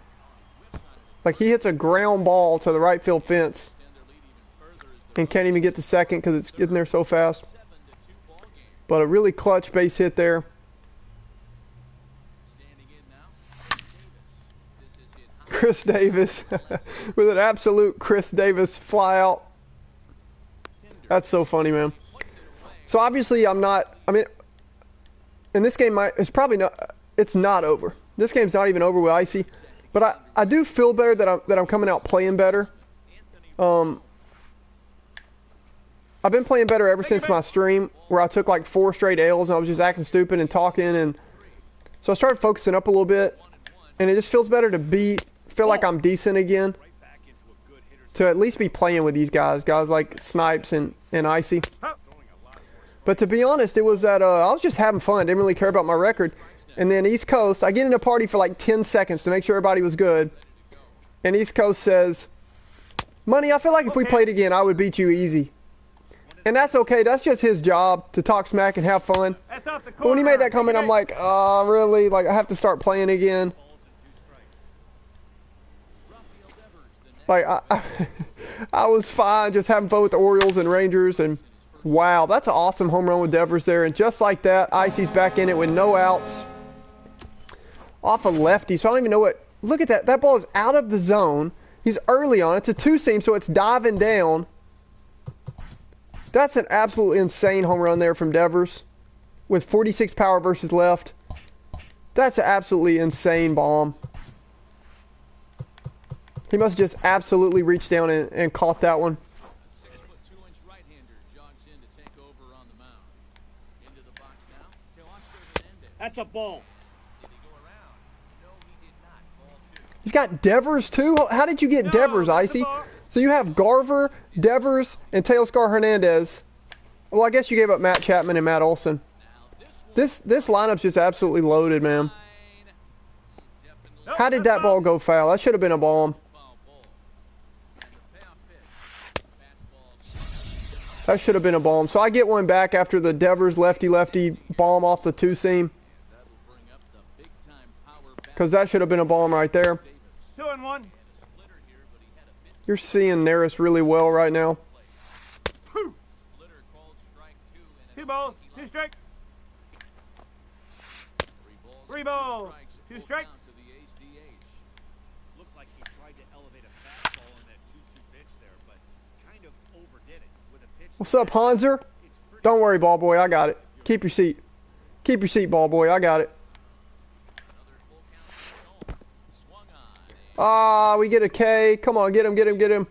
Like, he hits a ground ball to the right field fence and can't even get to second because it's getting there so fast. But a really clutch base hit there. Chris Davis with an absolute Chris Davis fly out. That's so funny, man. So obviously I'm not, I mean, in this game, it's probably not, it's not over. This game's not even over with Icy. But I do feel better that I'm coming out playing better. I've been playing better ever since my stream where I took like 4 straight L's and I was just acting stupid and talking, and so I started focusing up a little bit, and it just feels better to feel like I'm decent again, to at least be playing with these guys like Snipes and Icy. But to be honest, it was that I was just having fun, didn't really care about my record. And then East Coast, I get in a party for like 10 seconds to make sure everybody was good. And East Coast says, Money, I feel like if we played again, I would beat you easy. And that's okay. That's just his job, to talk smack and have fun. But when he made that comment, I'm like, oh, really? Like, I have to start playing again. Like, I was fine just having fun with the Orioles and Rangers, and wow, that's an awesome home run with Devers there. And just like that, Icy's back in it with no outs. Off a lefty, so I don't even know what. Look at that. That ball is out of the zone. He's early on. It's a two-seam, so it's diving down. That's an absolutely insane home run there from Devers with 46 power versus left. That's an absolutely insane bomb. He must have just absolutely reached down and caught that one. 6'2" right-hander jogs in to take over on the mound. Into the box now. That's a ball. Did he go around? No, he did not. Ball two. He's got Devers too? How did you get Devers, Icy? So you have Garver, Devers, and Teoscar Hernandez. Well, I guess you gave up Matt Chapman and Matt Olson. This lineup's just absolutely loaded, man. How did that ball go foul? That should have been a bomb. That should have been a bomb. So I get one back after the Devers lefty-lefty bomb off the two-seam. Because that should have been a bomb right there. 2-1. You're seeing Neris really well right now. 2 balls, 2 strikes. 3 balls, 2 strikes. Looked like he tried to elevate a fastball on that 2-2 pitch there, but kind of overdid it with a pitch. What's up, Hanser? Don't worry, ball boy. I got it. Keep your seat. Keep your seat, ball boy. I got it. Ah, we get a K. Come on, get him, get him, get him.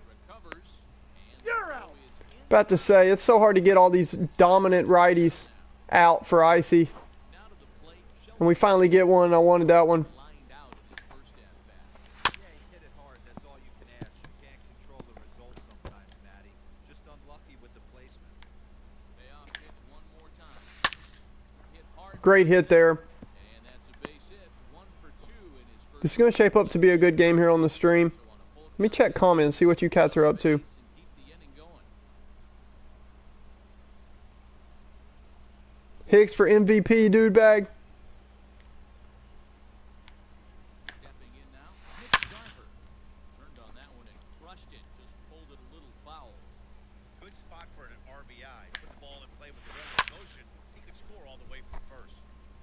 You're out. About to say, it's so hard to get all these dominant righties out for Icy. And we finally get one. I wanted that one. Yeah, he hit it hard. That's all you can ask. You can't control the result sometimes, Matty. Just unlucky with the placement. Great hit there. This is going to shape up to be a good game here on the stream. Let me check comments, see what you cats are up to. Hicks for MVP, dude bag. Stepping in now, Nick Garver. Turned on that one and crushed it. Just pulled it a little foul. Good spot for an RBI. Put the ball in play with the runner in motion. He could score all the way from first.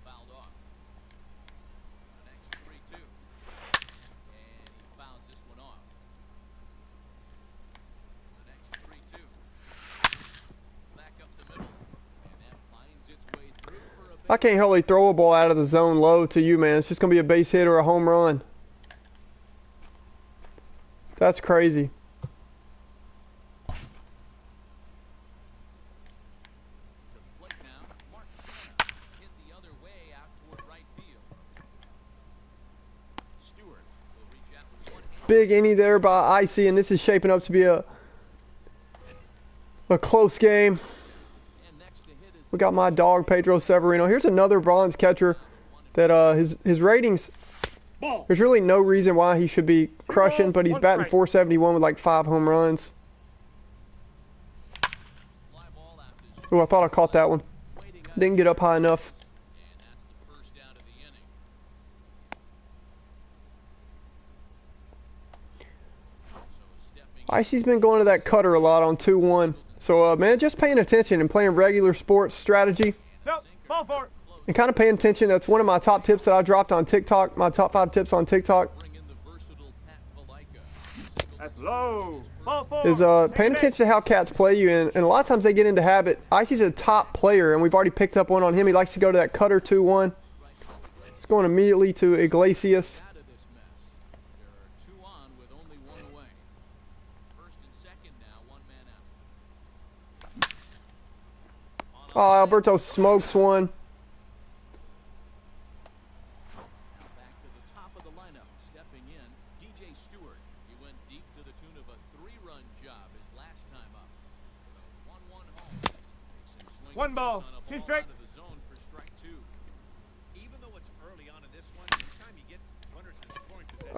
Fouled off. The next 3-2. And he fouls this one off. The next 3-2. Back up the middle. And that finds its way through for a I can't hardly throw a ball out of the zone low to you, man. It's just going to be a base hit or a home run. That's crazy. plate now. Mark hit the other way out toward right field. Stewart will reach out with one hand. Big inning there by Icy, and this is shaping up to be a close game. And next to hit is We got my dog, Pedro Severino. Here's another bronze catcher that his ratings, Ball. there's really no reason why he should be crushing, but he's batting 471 with like 5 home runs. fly ball out to Oh, I thought I caught that one. waiting up, Didn't get up high enough. and that's the first down of the inning. So stepping Icy's been going to that cutter a lot on 2-1. So, man, just paying attention and playing regular sports strategy No, ball 4. and kind of paying attention. That's one of my top tips that I dropped on TikTok, my top 5 tips on TikTok, bring in the versatile Pat Valaika. That's low. Ball 4. is paying attention to how cats play you. And a lot of times they get into habit. Icy's a top player, and we've already picked up one on him. He likes to go to that cutter 2-1. It's going immediately to Iglesias. Out of this mess. There are 2 on with only 1 away. First and second now, 1 man out. Oh, Alberto smokes one. Now back to the top of the lineup. Stepping in, DJ Stewart. He went deep to the tune of a 3-run job his last time up. With a 1-1 home. Makes him swing 1 ball, on a 2 ball strike. out of the zone for strike 2. Even though it's early on in this one, anytime you get runners in scoring position,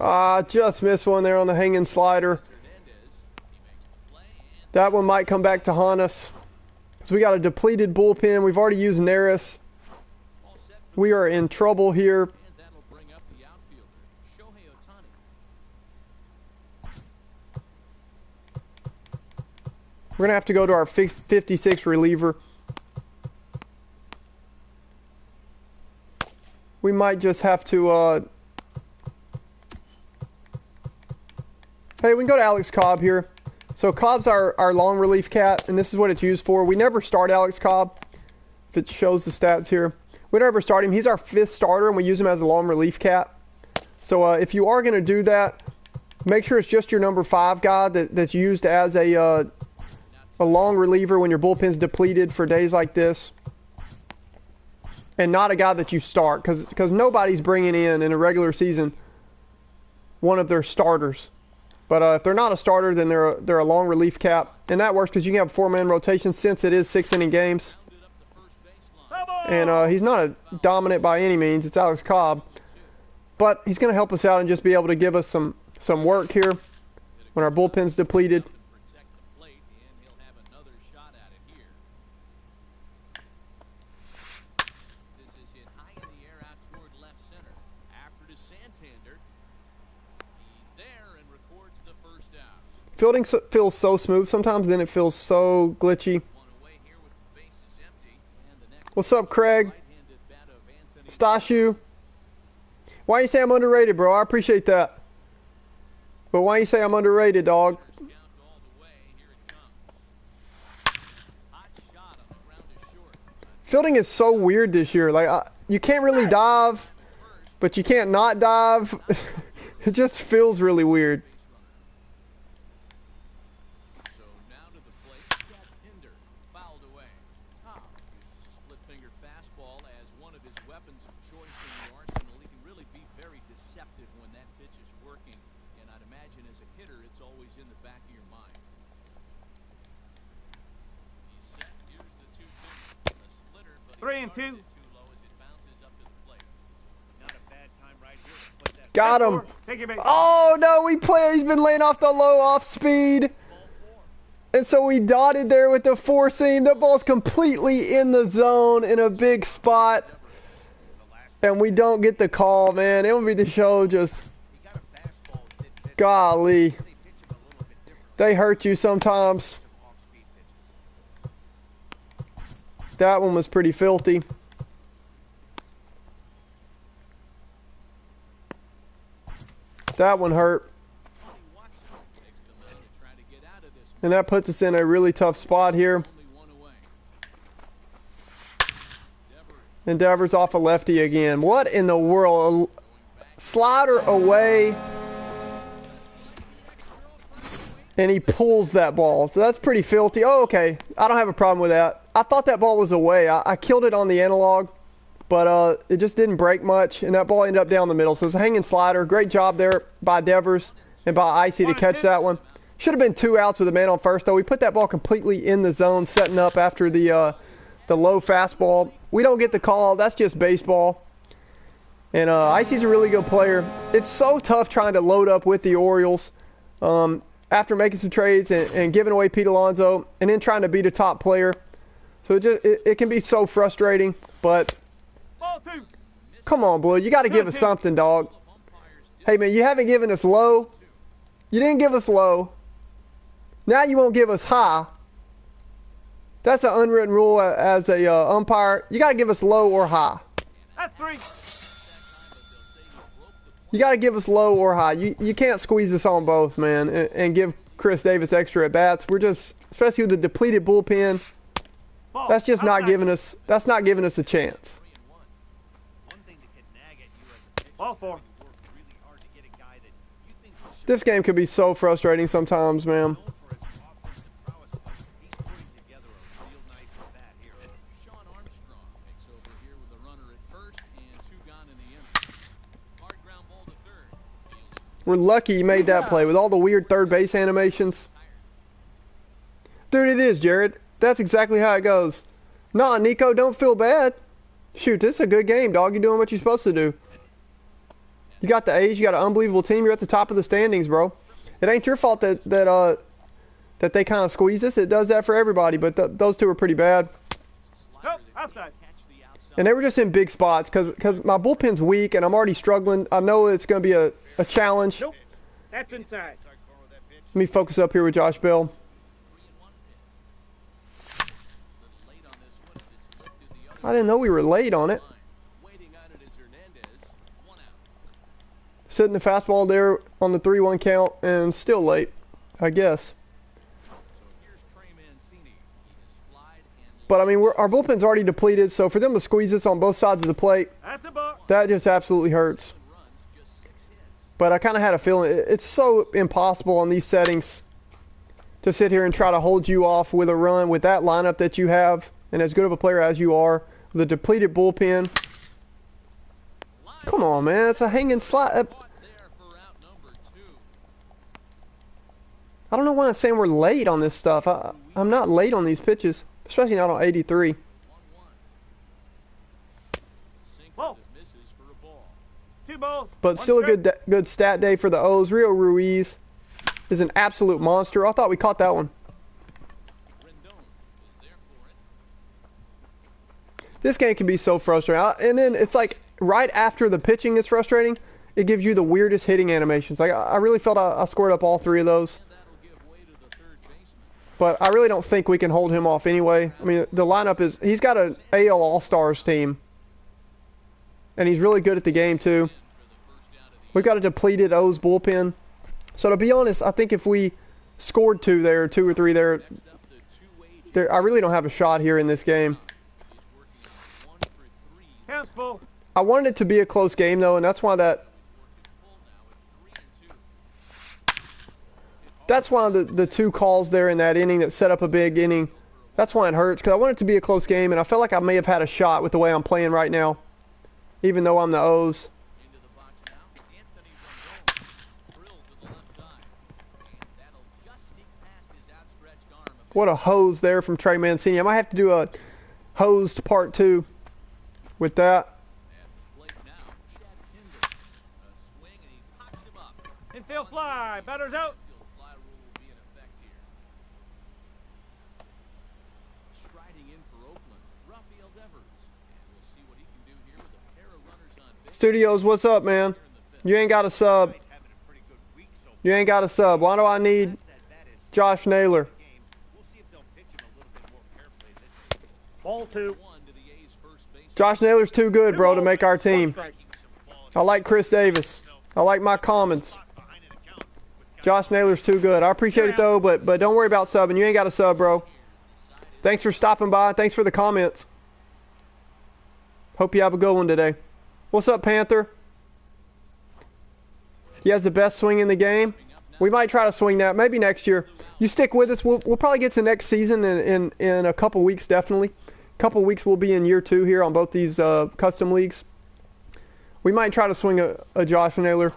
Just missed one there on the hanging slider. Hernandez, he makes the play and That one might come back to haunt us. So we got a depleted bullpen. We've already used Neris. all set for We are in trouble here. and that'll bring up the outfielder, Shohei Ohtani. We're going to have to go to our 56 reliever. We might just have to... Hey, we can go to Alex Cobb here. So Cobb's our long relief cat, and this is what it's used for. We never start Alex Cobb, if it shows the stats here. We never start him. He's our 5th starter, and we use him as a long relief cat. So if you are going to do that, make sure it's just your number 5 guy that's used as a long reliever when your bullpen's depleted for days like this. And not a guy that you start, because nobody's bringing in a regular season one of their starters. But if they're not a starter, then they're a long relief cap. And that works because you can have a 4-man rotation since it is 6-inning games. And he's not a dominant by any means. It's Alex Cobb. But he's going to help us out and just be able to give us some work here when our bullpen's depleted. Fielding feels so smooth sometimes, then it feels so glitchy. What's up, Craig? Stashu? Why you say I'm underrated, bro? I appreciate that. But why you say I'm underrated, dog? Fielding is so weird this year. Like, you can't really dive, but you can't not dive. It just feels really weird. Got him. Oh no, he's been laying off the low off speed. And so we dotted there with the 4-seam. That ball's completely in the zone in a big spot. And we don't get the call, man. MLB The Show just... Golly. They hurt you sometimes. That one was pretty filthy. That one hurt. And that puts us in a really tough spot here. And Devers off a lefty again. What in the world? A slider away. And he pulls that ball. So that's pretty filthy. Oh, okay. I don't have a problem with that. I thought that ball was away. I killed it on the analog. But it just didn't break much. And that ball ended up down the middle. So it was a hanging slider. Great job there by Devers and by Icy to catch that one. Should have been 2 outs with a man on first, though. We put that ball completely in the zone, setting up after the low fastball. We don't get the call. That's just baseball. And Icy's a really good player. It's so tough trying to load up with the Orioles after making some trades and giving away Pete Alonso and then trying to beat a top player. So it can be so frustrating, but... Come on, Blue. You got to give us something, dog. Hey, man, you haven't given us low. You didn't give us low. Now you won't give us high. That's an unwritten rule as a umpire. You got to give us low or high. That's 3. You got to give us low or high. You can't squeeze us on both, man, and give Chris Davis extra at-bats. We're just, especially with the depleted bullpen, that's just not giving us, that's not giving us a chance. All 4. This game could be so frustrating sometimes, man. We're lucky you made that play with all the weird third base animations. Dude, it is, Jared. That's exactly how it goes. Nah, Nico, don't feel bad. Shoot, this is a good game, dog. You're doing what you're supposed to do. You got the A's. You got an unbelievable team. You're at the top of the standings, bro. It ain't your fault that they kind of squeeze us. It does that for everybody, but those two are pretty bad. Nope, outside. And they were just in big spots because my bullpen's weak and I'm already struggling. I know it's going to be a challenge. Nope, that's inside. Let me focus up here with Josh Bell. I didn't know we were late on it. Waiting on it is Hernandez. 1 out. Sitting the fastball there on the 3-1 count and still late, I guess. So here's Trey Mancini. He has flied and But I mean, our bullpen's already depleted, so for them to squeeze us on both sides of the plate, That's a ball. that just absolutely hurts. runs, just 6 hits. But I kind of had a feeling it's so impossible on these settings to sit here and try to hold you off with a run with that lineup that you have, and as good of a player as you are, with a depleted bullpen. Come on, man, it's a hanging slide. Caught there for out number 2. I don't know why I'm saying we're late on this stuff. I'm not late on these pitches, especially not on 83. 1-1. Sinker Whoa. that misses for a ball. 2 balls. But still a good stat day for the O's. Rio Ruiz is an absolute monster. I thought we caught that one. Rendon is there for it. This game can be so frustrating. And then it's like right after the pitching is frustrating, it gives you the weirdest hitting animations. Like I really felt I scored up all 3 of those. And that'll give way to the third baseman. But I really don't think we can hold him off anyway. I mean, the lineup is, he's got an AL All-Stars team. And he's really good at the game too. For the first out of the We've got a depleted O's bullpen. So to be honest, I think if we scored 2 there, 2 or 3 there, next up, the two-way I really don't have a shot here in this game. He's working on 1 for 3. Counts full. I wanted it to be a close game though, and that's why Working full now at 3 and 2. that's why the 2 calls there in that inning that set up a big inning. That's why it hurts, because I want it to be a close game, and I felt like I may have had a shot with the way I'm playing right now, even though I'm the O's. Into the box now, Anthony Rendon. Drilled to the left side. And that'll just sneak past his outstretched arm. What a hose there from Trey Mancini. I might have to do a hosed part 2 with that. At the plate now, Chad Pinder. A swing and he pops him up. Infield fly. Batter's out. Infield fly rule will be in effect here. Striding in for Oakland, Rafael Devers. And we'll see what he can do here with a pair of runners on base. Studios, what's up, man? You ain't got a sub. Having a pretty good week so You ain't got a sub. Why do I need that bat is Josh Naylor? game. We'll see if they'll pitch him a little bit more carefully this inning. Ball 2. One to the A's first base. Josh Naylor's too good, bro, to make our team. I like Chris Davis. I like Mike Commons. Behind an account with Josh Naylor's too good. I appreciate it though, but don't worry about subbing. You ain't got a sub, bro. Thanks for stopping by. Thanks for the comments. Hope you have a good one today. What's up, Panther? He has the best swing in the game. We might try to swing that maybe next year. You stick with us. We'll probably get to next season in a couple weeks, definitely. A couple weeks we'll be in year 2 here on both these custom leagues. We might try to swing a Josh Naylor.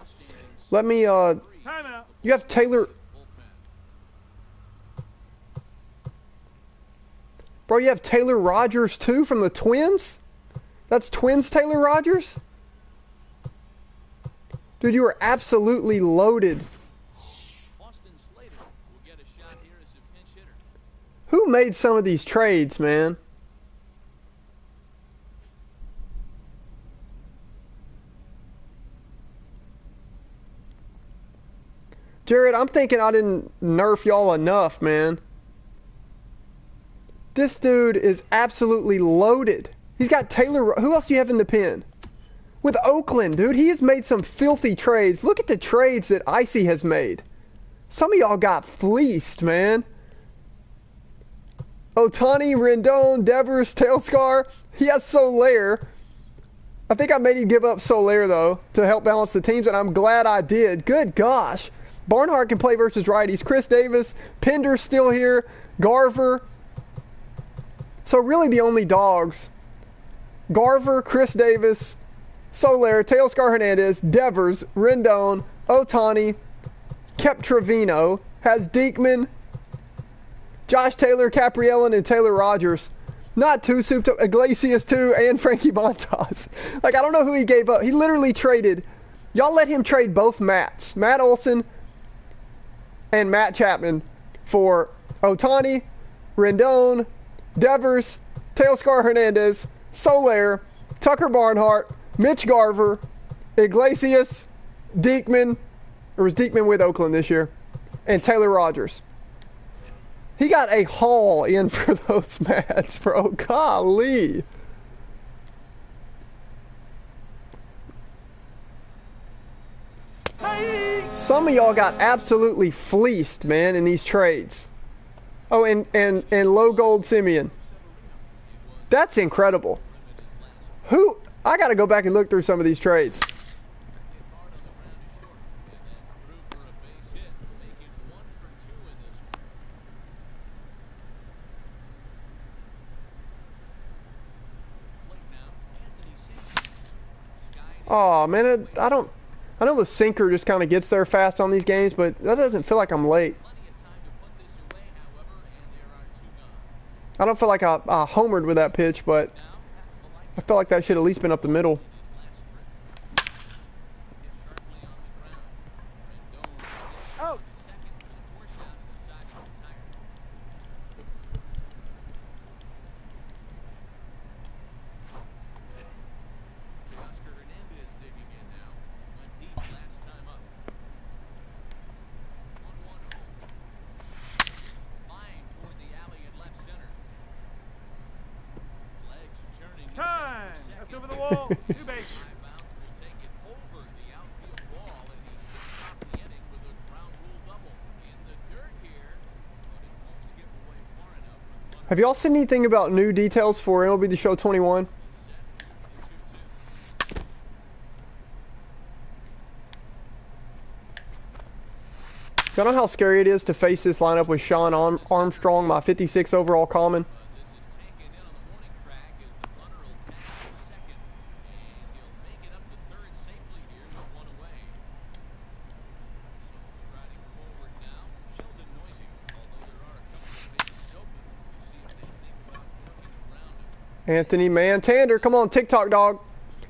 Let me, Timeout. you have Taylor. Bro, you have Taylor Rogers too from the Twins? That's Twins Taylor Rogers? Dude, you are absolutely loaded. Austin Slater will get a shot here as a pinch hitter. Who made some of these trades, man? Jared, I'm thinking I didn't nerf y'all enough, man. This dude is absolutely loaded. He's got Taylor. Who else do you have in the pen? With Oakland, dude. He has made some filthy trades. Look at the trades that Icy has made. Some of y'all got fleeced, man. Ohtani, Rendon, Devers, Tailscar. He has Soler. I think I made him give up Soler, though, to help balance the teams, and I'm glad I did. Good gosh. Barnhart can play versus righties. Chris Davis, Pinder's still here. Garver. So really the only dogs. Garver, Chris Davis, Soler, Tailscar Hernandez, Devers, Rendon, Ohtani, kept Trevino, has Diekman, Josh Taylor, Caprielin, and Taylor Rogers. Not two souped up, Iglesias too, and Frankie Montas. Like, I don't know who he gave up. He literally traded. Y'all let him trade both Matts. Matt Olson and Matt Chapman for Ohtani, Rendon, Devers, Tailscar Hernandez, Soler, Tucker Barnhart, Mitch Garver, Iglesias, Diekman, or was Diekman with Oakland this year, and Taylor Rogers. He got a haul in for those Mats, bro. Golly. Some of y'all got absolutely fleeced, man, in these trades. Oh, and low gold Simeon. That's incredible. Who? I got to go back and look through some of these trades. Oh man, I know the sinker just kind of gets there fast on these games, but that doesn't feel like I'm late. I don't feel like I homered with that pitch, but I felt like that should at least been up the middle. Oh. Time. That's over the wall. Two bases. Have y'all seen anything about new details for MLB The Show 21? Y'all know how scary it is to face this lineup with Sean Armstrong, my 56 overall common? Anthony Mantander, come on, TikTok dog.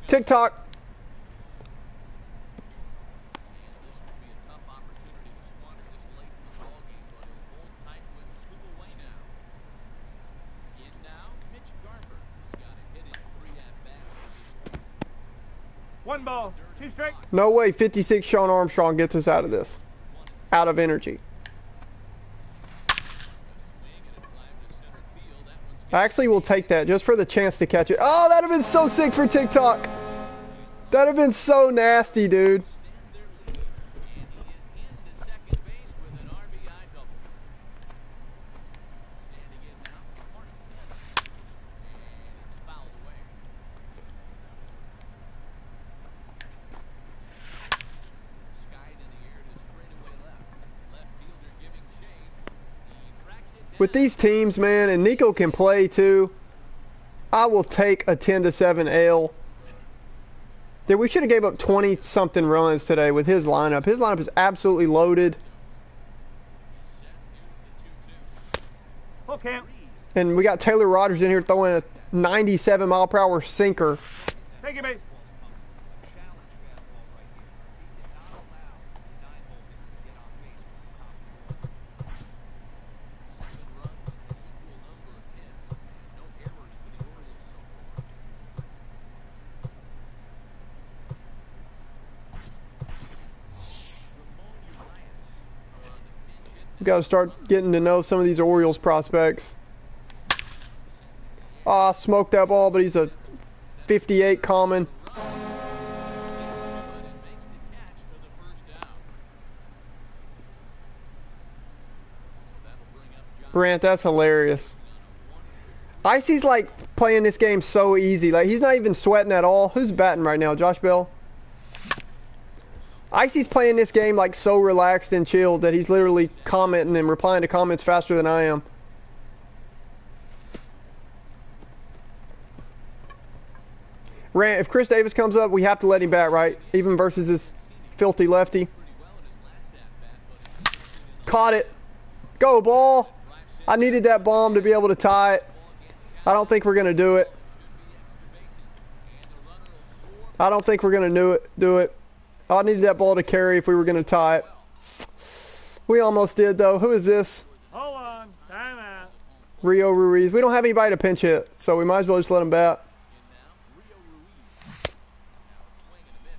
TikTok. One ball, two strike. No way 56 Sean Armstrong gets us out of this. Out of energy. I actually will take that just for the chance to catch it. Oh, that'd have been so sick for TikTok. That'd have been so nasty, dude. With these teams, man, and Nico can play too, I will take a 10-7 L. Dude, we should have gave up 20-something runs today with his lineup. His lineup is absolutely loaded. Okay. And we got Taylor Rogers in here throwing a 97-mile-per-hour sinker. Take your base. We got to start getting to know some of these Orioles prospects. Ah, smoked that ball, but he's a 58 common. Grant, that's hilarious. Icy's like playing this game so easy. Like he's not even sweating at all. Who's batting right now? Josh Bell? Icy's playing this game like so relaxed and chilled that he's literally commenting and replying to comments faster than I am. Rant, if Chris Davis comes up, we have to let him bat, right? Even versus this filthy lefty. Caught it. Go, ball. I needed that bomb to be able to tie it. I don't think we're going to do it. I don't think we're going to do it. I needed that ball to carry if we were going to tie it. We almost did, though. Who is this? Hold on. Time out. Rio Ruiz. We don't have anybody to pinch hit, so we might as well just let him bat.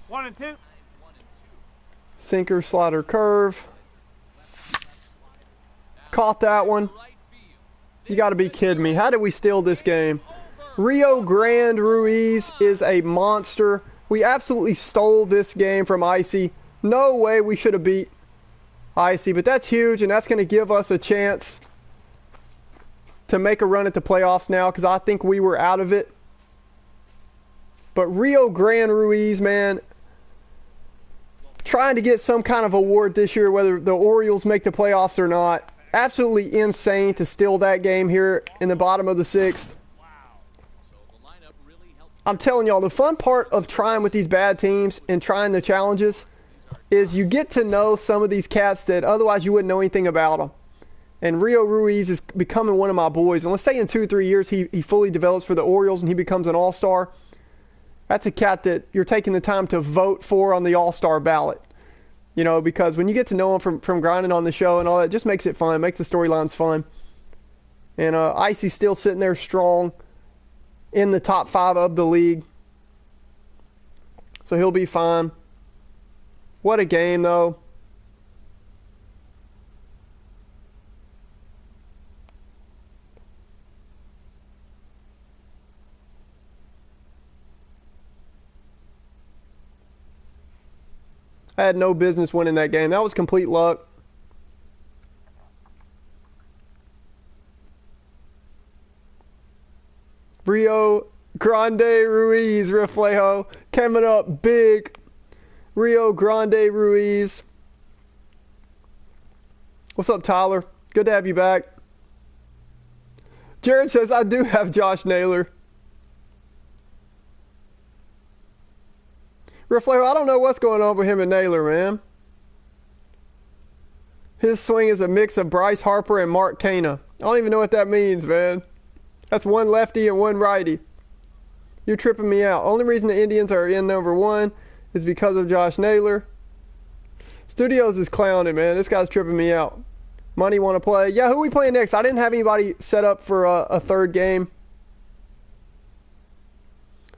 1 and 2. Sinker, slider, curve. Caught that one. You got to be kidding me. How did we steal this game? Rio Grande Ruiz is a monster. We absolutely stole this game from Icy. No way we should have beat Icy, but that's huge, and that's going to give us a chance to make a run at the playoffs now, because I think we were out of it. But Rio Grande Ruiz, man, trying to get some kind of award this year, whether the Orioles make the playoffs or not. Absolutely insane to steal that game here in the bottom of the 6th. I'm telling y'all, the fun part of trying with these bad teams and trying the challenges is you get to know some of these cats that otherwise you wouldn't know anything about them. And Rio Ruiz is becoming one of my boys. And let's say in 2 or 3 years he fully develops for the Orioles and he becomes an all-star. That's a cat that you're taking the time to vote for on the all-star ballot. You know, because when you get to know him from grinding on the show and all that, it just makes it fun. It makes the storylines fun. And Icy's still sitting there strong in the top 5 of the league. So he'll be fine. What a game, though. I had no business winning that game. That was complete luck. Rio Grande Ruiz, Reflejo, coming up big. Rio Grande Ruiz. What's up, Tyler? Good to have you back. Jared says, I do have Josh Naylor. Reflejo, I don't know what's going on with him and Naylor, man. His swing is a mix of Bryce Harper and Mark Canha. I don't even know what that means, man. That's one lefty and one righty. You're tripping me out. Only reason the Indians are in #1 is because of Josh Naylor. Studios is clowning, man. This guy's tripping me out. Money want to play. Yeah, who are we playing next? I didn't have anybody set up for a third game.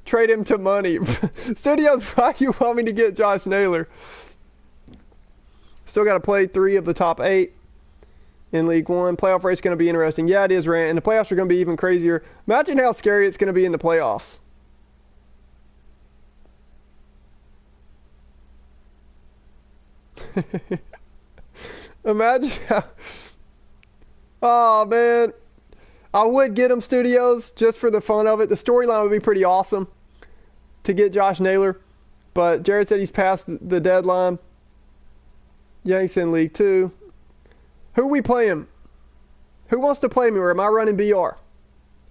Trade him to Money. Studios, why do you want me to get Josh Naylor? Still got to play 3 of the top 8 in League 1. Playoff race is going to be interesting. Yeah, it is, Rant. And the playoffs are going to be even crazier. Imagine how scary it's going to be in the playoffs. Imagine how... Oh, man. I would get him, Studios, just for the fun of it. The storyline would be pretty awesome to get Josh Naylor. But Jared said he's past the deadline. Yanks in League 2. Who are we playing? Who wants to play me, or am I running BR?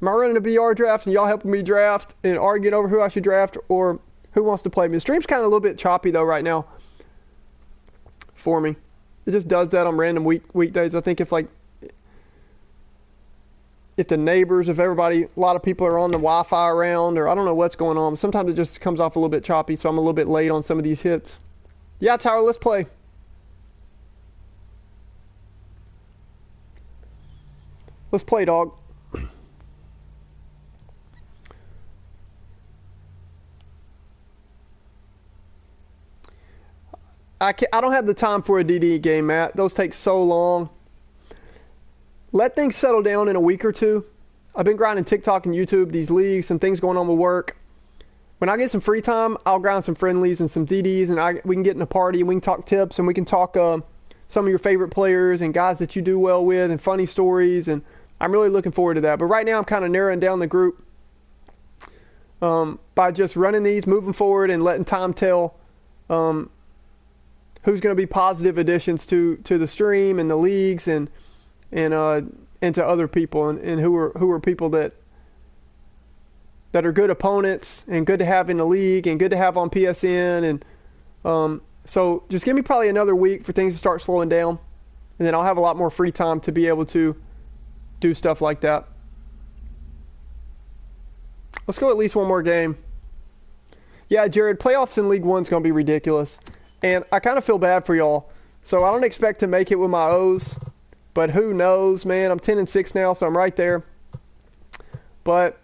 Am I running a BR draft and y'all helping me draft and arguing over who I should draft, or who wants to play me? The stream's kind of a little bit choppy, though, right now for me. It just does that on random weekdays. I think if the neighbors, if everybody, a lot of people are on the Wi-Fi around, or I don't know what's going on. Sometimes it just comes off a little bit choppy, so I'm a little bit late on some of these hits. Yeah, Tyler, let's play. Let's play, dog. I don't have the time for a DD game, Matt. Those take so long. Let things settle down in a week or two. I've been grinding TikTok and YouTube, these leagues, some things going on with work. When I get some free time, I'll grind some friendlies and some DDs, and we can get in a party, and we can talk tips, and we can talk some of your favorite players and guys that you do well with and funny stories, and I'm really looking forward to that. But right now I'm kind of narrowing down the group by just running these, moving forward, and letting time tell who's going to be positive additions to the stream and the leagues and to other people, and who are people that are good opponents and good to have in the league and good to have on PSN. And so just give me probably another week for things to start slowing down, and then I'll have a lot more free time to be able to do stuff like that. Let's go at least one more game. Yeah, Jared, playoffs in League 1 is going to be ridiculous. And I kind of feel bad for y'all. So I don't expect to make it with my O's. But who knows, man. I'm 10-6 now, so I'm right there. But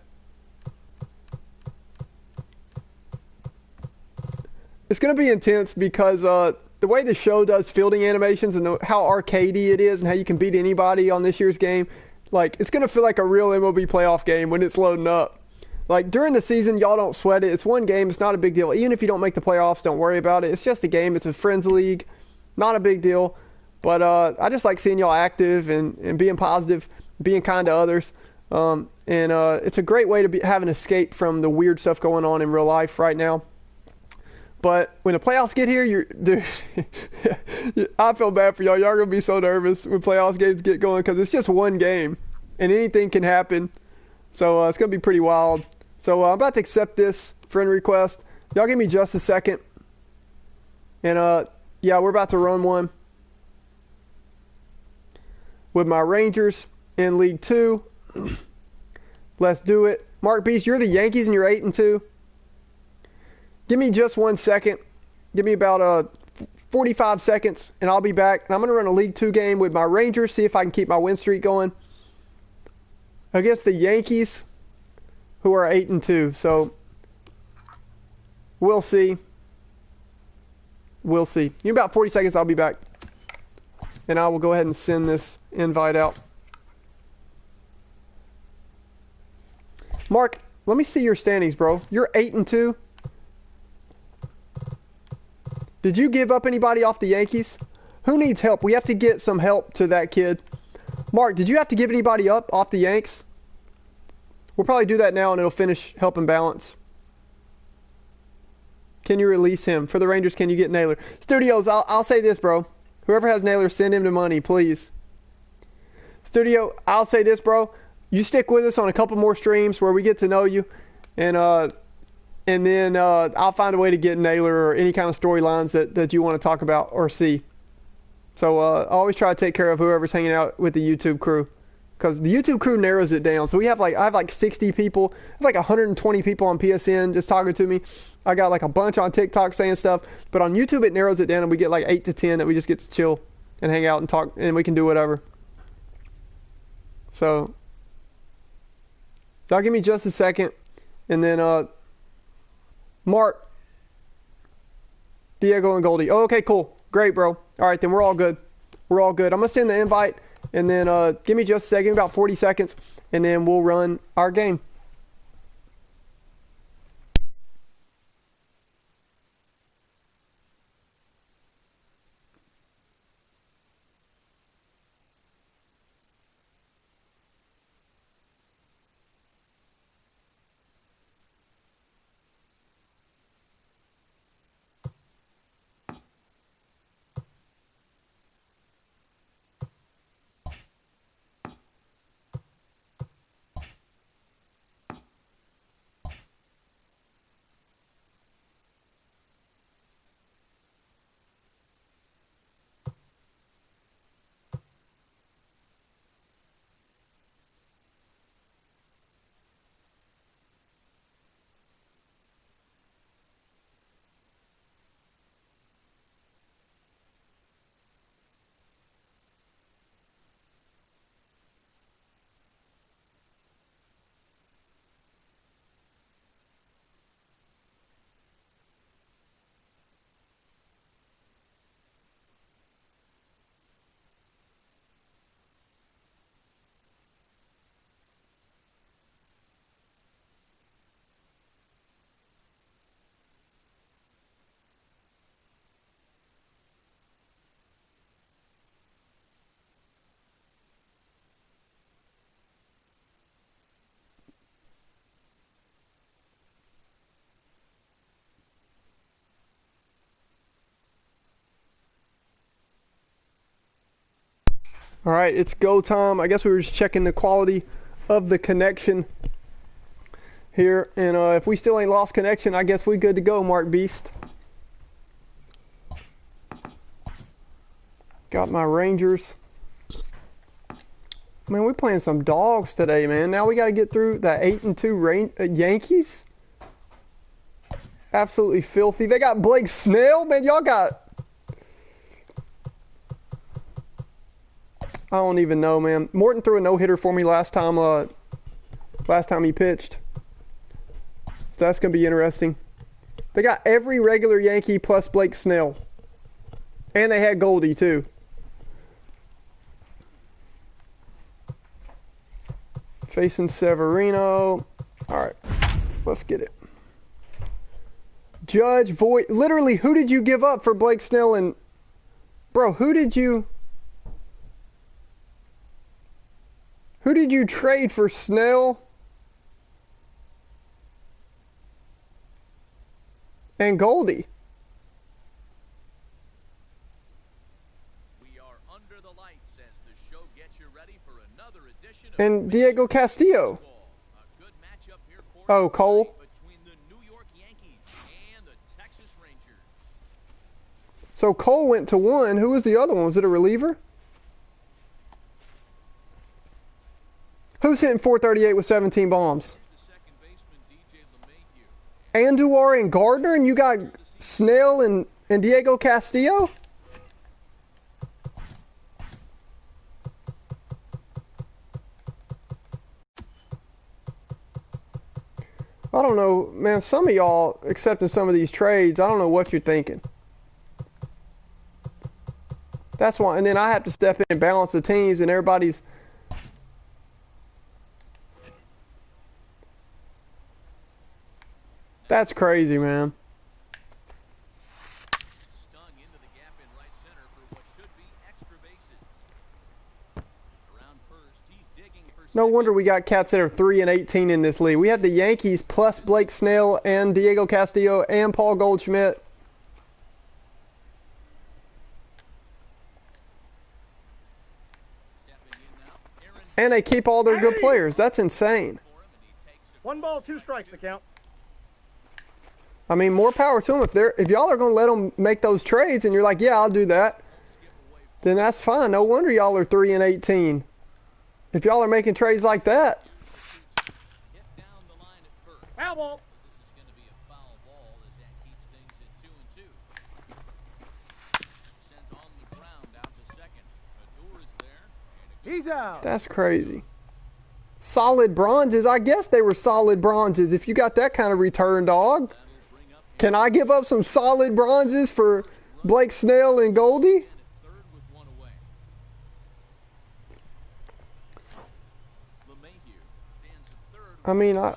it's going to be intense because the way the show does fielding animations and how arcadey it is and how you can beat anybody on this year's game, like, it's going to feel like a real MLB playoff game when it's loading up. Like, during the season, y'all don't sweat it. It's one game. It's not a big deal. Even if you don't make the playoffs, don't worry about it. It's just a game. It's a friends league. Not a big deal. But I just like seeing y'all active and being positive, being kind to others. It's a great way to have an escape from the weird stuff going on in real life right now. But when the playoffs get here, dude, I feel bad for y'all. Y'all are going to be so nervous when playoffs games get going because it's just one game and anything can happen. So it's going to be pretty wild. So I'm about to accept this friend request. Y'all give me just a second. And yeah, we're about to run one with my Rangers in League 2. Let's do it. Mark Beast, you're the Yankees and you're 8-2. Give me just 1 second. Give me about 45 seconds and I'll be back. And I'm going to run a League 2 game with my Rangers, see if I can keep my win streak going against the Yankees, who are 8-2. So we'll see. We'll see. In about 40 seconds, I'll be back. And I will go ahead and send this invite out. Mark, let me see your standings, bro. You're 8-2. Did you give up anybody off the Yankees? Who needs help? We have to get some help to that kid. Mark, did you have to give anybody up off the Yanks? We'll probably do that now and it'll finish help and balance. Can you release him? For the Rangers, can you get Naylor? Studios, I'll say this, bro. Whoever has Naylor, send him the money, please. Studio, I'll say this, bro. You stick with us on a couple more streams where we get to know you. And then I'll find a way to get Naylor or any kind of storylines that you want to talk about or see. So I always try to take care of whoever's hanging out with the YouTube crew. Because the YouTube crew narrows it down. So I have like 60 people. I have like 120 people on PSN just talking to me. I got like a bunch on TikTok saying stuff. But on YouTube it narrows it down and we get like 8 to 10 that we just get to chill and hang out and talk and we can do whatever. So y'all give me just a second. And then Mark, Diego, and Goldie. Oh, okay, cool. Great, bro. All right, then we're all good. We're all good. I'm going to send the invite, and then give me just a second, about 40 seconds, and then we'll run our game. All right, it's go time. I guess we were just checking the quality of the connection here. And if we still ain't lost connection, I guess we good to go, Mark Beast. Got my Rangers. Man, we're playing some dogs today, man. Now we got to get through the 8-2 Yankees. Absolutely filthy. They got Blake Snell, man. Y'all got... I don't even know, man. Morton threw a no-hitter for me last time he pitched. So that's going to be interesting. They got every regular Yankee plus Blake Snell. And they had Goldie, too. Facing Severino. All right. Let's get it. Judge, Voit. Literally, who did you give up for Blake Snell and... Bro, who did you trade for Snell and Goldie? We are under the lights as the show gets you ready for another edition of And Diego Castillo. a good matchup here for Oh, Cole. between the New York Yankees and the Texas Rangers. So Cole went to one. Who was the other one? Was it a reliever? Who's hitting 438 with 17 bombs? The second baseman DJ LeMahieu. Andujar and Gardner, and you got Snell and Diego Castillo? I don't know, man. Some of y'all accepting some of these trades, I don't know what you're thinking. That's why, and then I have to step in and balance the teams, and everybody's... That's crazy, man. Stung into the gap in right center for what should be extra bases. Around first, he's digging for No wonder we got cats that are 3-18 in this league. We had the Yankees plus Blake Snell and Diego Castillo and Paul Goldschmidt. stepping in now. Aaron And they keep all their good players. That's insane. for him, and he takes it. 1 ball, 2 strikes, the count. I mean, more power to them. If y'all are going to let them make those trades and you're like, yeah, I'll do that, then that's fine. No wonder y'all are 3-18. If y'all are making trades like that, Hit down the line at first. Foul ball. But this is going to be a foul ball as that keeps things at 2-2. Sent on the ground out to second. Adore is there. And a good He's out. that's crazy. Solid bronzes. I guess they were solid bronzes if you got that kind of return, dog. that'll bring up Can I give up some solid bronzes for Blake Snell and Goldie? Aaron at third with one away. LeMahieu stands at third I mean, in the inning.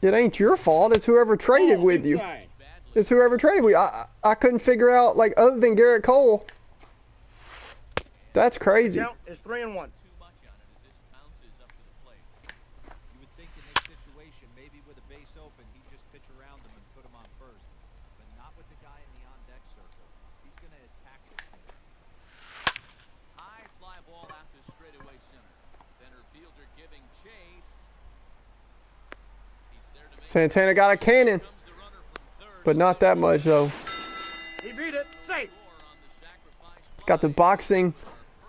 it ain't your fault. It's whoever traded with you. Inside. Badly. It's whoever traded with you. I couldn't figure out, like, other than Garrett Cole. That's crazy. Count is 3-1. Too much on it as this bounces up to the plate. You would think in this situation, maybe with a base open, he'd just pitch around them and put him on first. But not with the guy in the on-deck circle. He's going to attack this hitter. High fly ball out to straightaway center. Center fielder giving chase. He's there to make Santana got a cannon, comes the runner from third. but not that much, though. He beat it. Safe. Score on the sacrifice fly.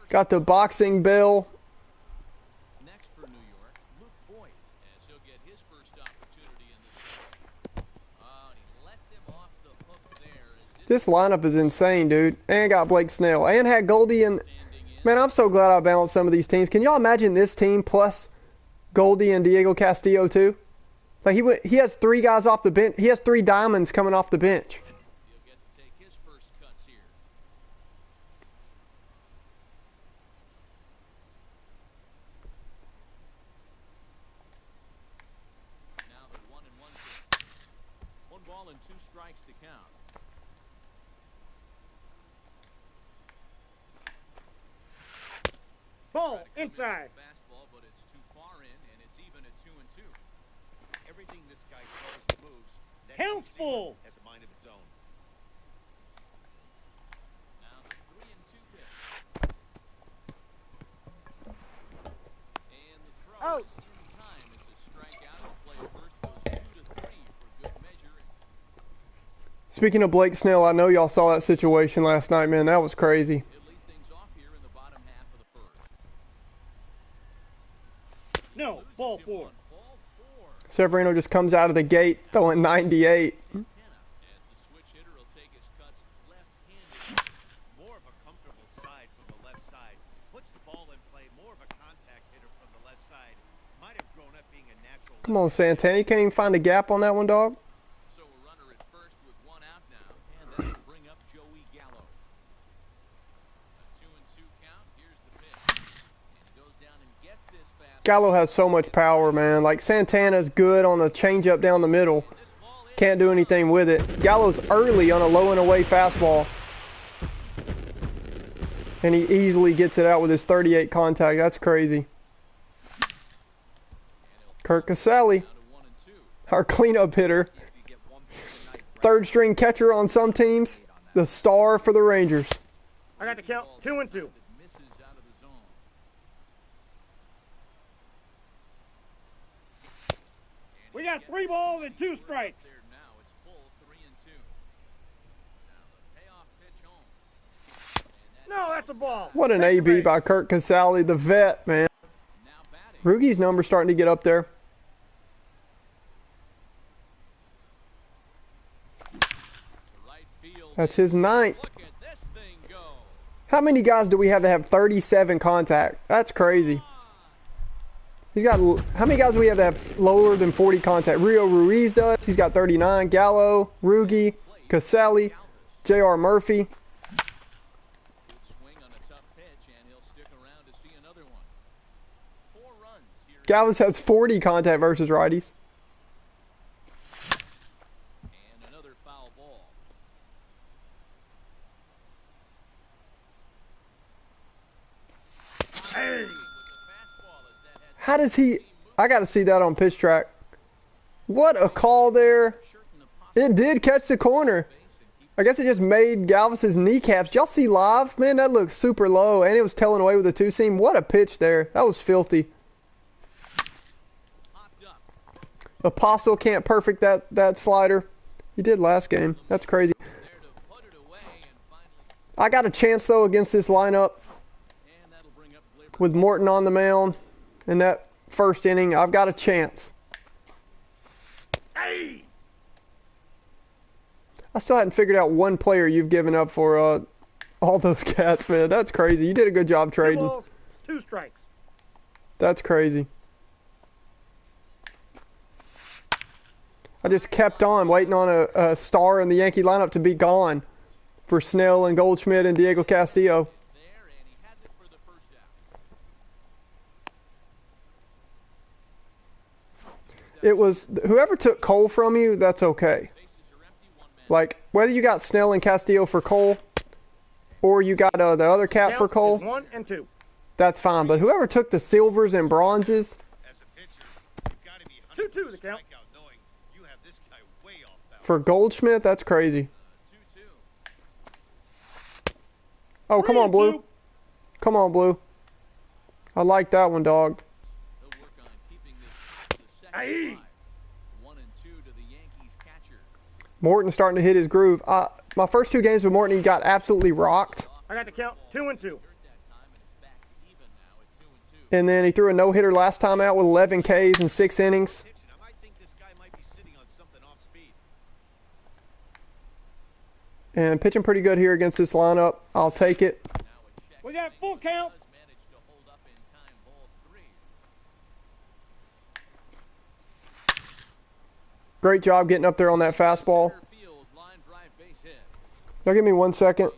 Got the boxing bell. Next for New York, Luke Boyd, as he'll get his first opportunity in this game. Oh, and he lets him off the hook there. As This lineup is insane, dude. And got Blake Snell. And had Goldie and... Man, I'm so glad I balanced some of these teams. Can y'all imagine this team plus Goldie and Diego Castillo, too? Like, he has 3 guys off the bench. He has 3 diamonds coming off the bench. he'll get to take his first cuts here. Now the 1-1 pitch. 1 ball and 2 strikes to count. Ball inside. Fastball, but it's too far in, and it's even at 2-2. Everything this guy throws and moves, that Count's receiver full. has a mind of its own. Now the 3-2 pitch. And the throw Out. is in time. It's a strikeout. The play at first goes 2-3 for good measure. Speaking of Blake Snell, I know y'all saw that situation last night, man. That was crazy. He'll lead things off here in the bottom half of the first. No. Ball 4. Ball 4. Severino just comes out of the gate throwing 98. Santana, as the switch hitter will take his cuts left-handed. More of a comfortable side from the left side. Puts the ball in play. More of a contact hitter from the left side. Might have grown up being a natural. Come on, Santana. You can't even find a gap on that one, dog. So a runner at first with 1 out now, and that'll bring up Joey Gallo. A 2-2 count. Here's the pitch. And he goes down and gets this fastball. Gallo has so much power, man. Like, Santana's good on a changeup down the middle. Can't do anything with it. Gallo's early on a low and away fastball. And he easily gets it out with his 38 contact. That's crazy. Kurt Casale, our cleanup hitter. Third string catcher on some teams. The star for the Rangers. I got the count. 2-2. We got 3 balls and 2 strikes. No, that's a ball. What an AB by Kurt Casale, the vet, man. Rugi's number's starting to get up there. That's his 9th. How many guys do we have that have 37 contact? That's crazy. He's got, how many guys do we have that have lower than 40 contact? Rio Ruiz does. He's got 39. Gallo, Rugi, Casale, J.R. Murphy. Galvis has 40 contact versus righties. And another foul ball. Hey. How does he... I got to see that on pitch track. What a call there. It did catch the corner. I guess it just made Galvis's kneecaps. Did y'all see live? Man, that looked super low. And it was tailing away with a 2-seam. What a pitch there. That was filthy. Apostle can't perfect that slider. He did last game. That's crazy. I got a chance, though, against this lineup. With Morton on the mound in that first inning, I've got a chance. Hey. I still hadn't figured out one player you've given up for all those cats, man. That's crazy. You did a good job 2 trading. balls, 2 strikes. That's crazy. I just kept on waiting on a star in the Yankee lineup to be gone for Snell and Goldschmidt and Diego Castillo. It was whoever took Cole from you, that's okay. Like, whether you got Snell and Castillo for Cole or you got the other cat for Cole, 1 and 2. that's fine. But whoever took the silvers and bronzes, 2-2 the count. for Goldschmidt, that's crazy. Oh, come on, Blue. Come on, Blue. I like that one, dog. Hey. Morton starting to hit his groove. My first 2 games with Morton, he got absolutely rocked. I got the count. 2-2. And then he threw a no-hitter last time out with 11 Ks in 6 innings. And pitching pretty good here against this lineup. I'll take it. We got full count. Great job getting up there on that fastball. Now give me 1 second.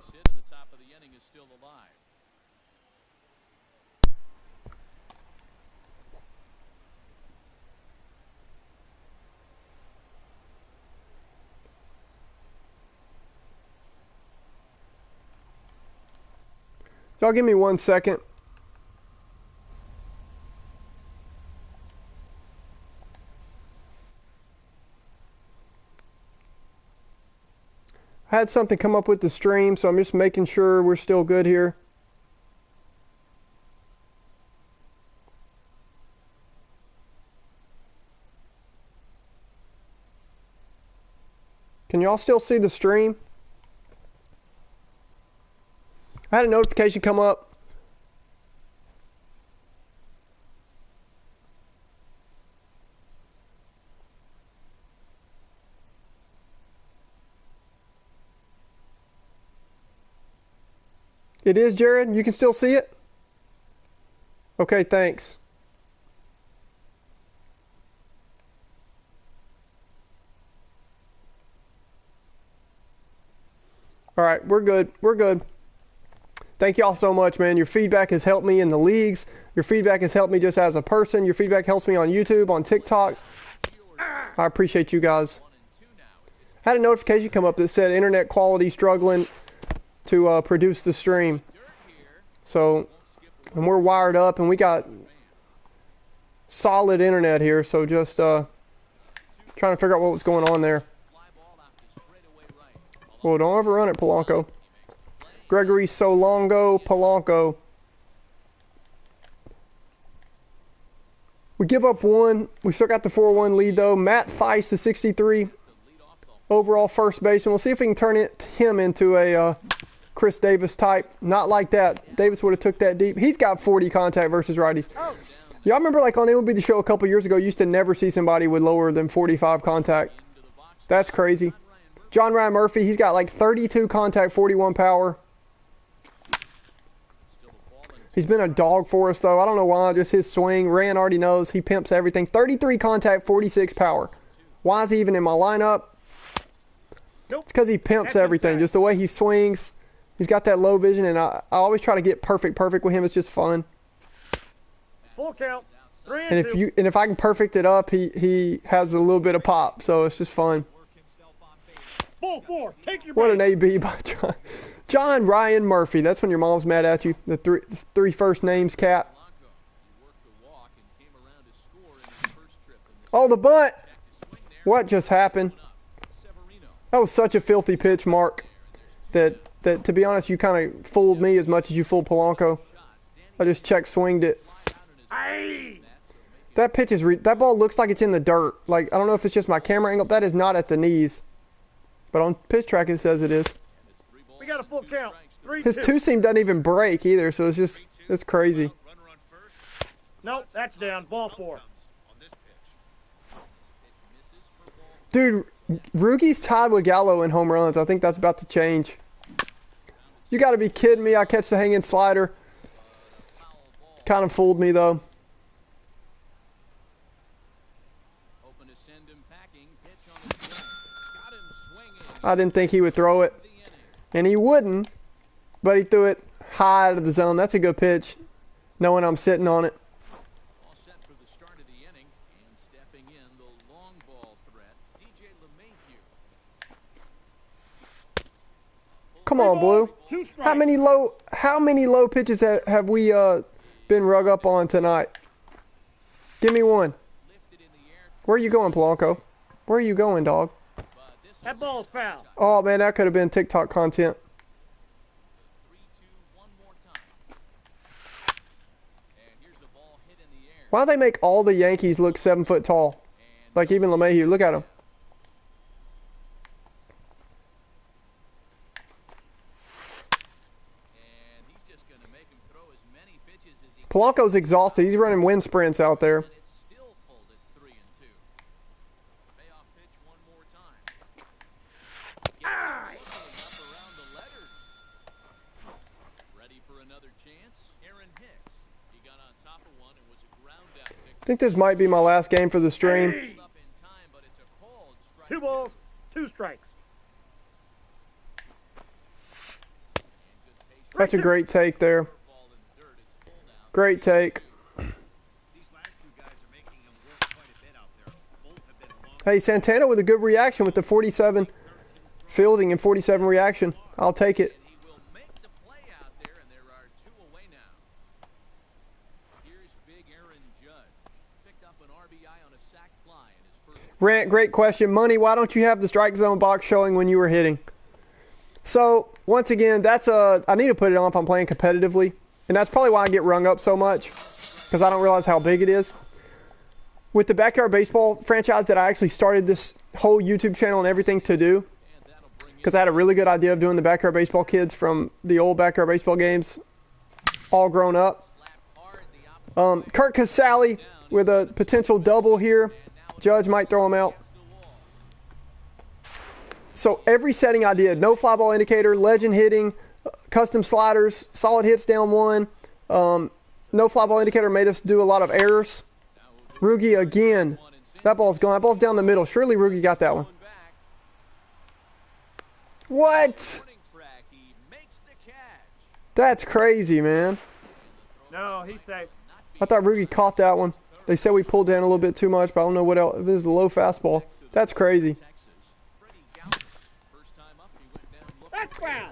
Y'all give me 1 second. I had something come up with the stream, so I'm just making sure we're still good here. Can y'all still see the stream? I had a notification come up. It is, Jared? You can still see it? Okay, thanks. All right, we're good. We're good. Thank y'all so much, man. Your feedback has helped me in the leagues. Your feedback has helped me just as a person. Your feedback helps me on YouTube, on TikTok. I appreciate you guys. I had a notification come up that said internet quality struggling to produce the stream. So, and we're wired up and we got solid internet here. So just trying to figure out what was going on there. Well, don't overrun it, Polanco. Gregory Solongo, Polanco. We give up one. We still got the 4-1 lead, though. Matt Theis, the 63 overall first base. And we'll see if we can turn him into a Chris Davis type. Not like that. Davis would have took that deep. He's got 40 contact versus righties. Y'all remember, like, on MLB The Show a couple years ago, you used to never see somebody with lower than 45 contact. That's crazy. John Ryan Murphy, he's got, like, 32 contact, 41 power. He's been a dog for us, though. I don't know why. Just his swing. Rand already knows. He pimps everything. 33 contact, 46 power. Why is he even in my lineup? Nope. It's because he pimps everything. Just the way he swings. He's got that low vision, and I always try to get perfect with him. It's just fun. Full count. 3 and if I can perfect it up, he has a little bit of pop. So it's just fun. Full 4. Take your What an AB by John Ryan Murphy. That's when your mom's mad at you. The three first names, cat. Oh, the bunt. What just happened? That was such a filthy pitch, Mark. That to be honest, you kind of fooled me as much as you fooled Polanco. I just check swinged it. That pitch is that ball looks like it's in the dirt. Like, I don't know if it's just my camera angle. That is not at the knees. But on pitch track it says it is. We got a full count. 3-2. His two-seam doesn't even break either, so it's crazy. Nope, that's down. Ball 4. Dude, Rugi's tied with Gallo in home runs. I think that's about to change. You got to be kidding me. I catch the hanging slider. Kind of fooled me, though. I didn't think he would throw it. And he wouldn't. But he threw it high out of the zone. That's a good pitch. Knowing I'm sitting on it. All set for the start of the inning. And stepping in the long ball threat, DJ LeMahieu. Come on, Blue. How many low pitches have we been rug up on tonight? Give me one. Where are you going, Polanco? Where are you going, dog? That ball's foul. Oh, man, that could have been TikTok content. 3-2, one more time. And here's a ball hit in the air. Why do they make all the Yankees look 7 foot tall? Like even LeMahieu. Look at him. And he's just going to make him throw as many pitches as he Polanco's exhausted. He's running wind sprints out there. can. It's still folded 3-2. Payoff pitch one more time. Up around the letters. Ready for another chance? Aaron Hicks. He got on top of one and was a ground out pick. I think this might be my last game for the stream. Up in time, but it's a called strike. 2 balls, 2 strikes. That's a great take there. Ball in the dirt. It's full now. Great take. These last two guys are making him work quite a bit out there. Both have been long. Hey, Santana with a good reaction with the 47 fielding and 47 reaction. I'll take it. He will make the play out there, and there are 2 away now. Here's big Aaron Judge. Picked up an RBI on a sac fly in his first. Rant, great question. Money, why don't you have the strike zone box showing when you were hitting? So, once again, I need to put it on if I'm playing competitively. And that's probably why I get rung up so much. Because I don't realize how big it is. With the Backyard Baseball franchise that I actually started this whole YouTube channel and everything to do. Because I had a really good idea of doing the Backyard Baseball kids from the old Backyard Baseball games. All grown up. Kurt Casale with a potential double here. Judge might throw him out. So every setting I did, no fly ball indicator, legend hitting, custom sliders, solid hits down 1. No fly ball indicator made us do a lot of errors. Rugi again. That ball's gone. That ball's down the middle. Surely Rugi got that one. What? That's crazy, man. No, he's safe. I thought Rugi caught that one. They said we pulled down a little bit too much, but I don't know what else. It was a low fastball. That's crazy.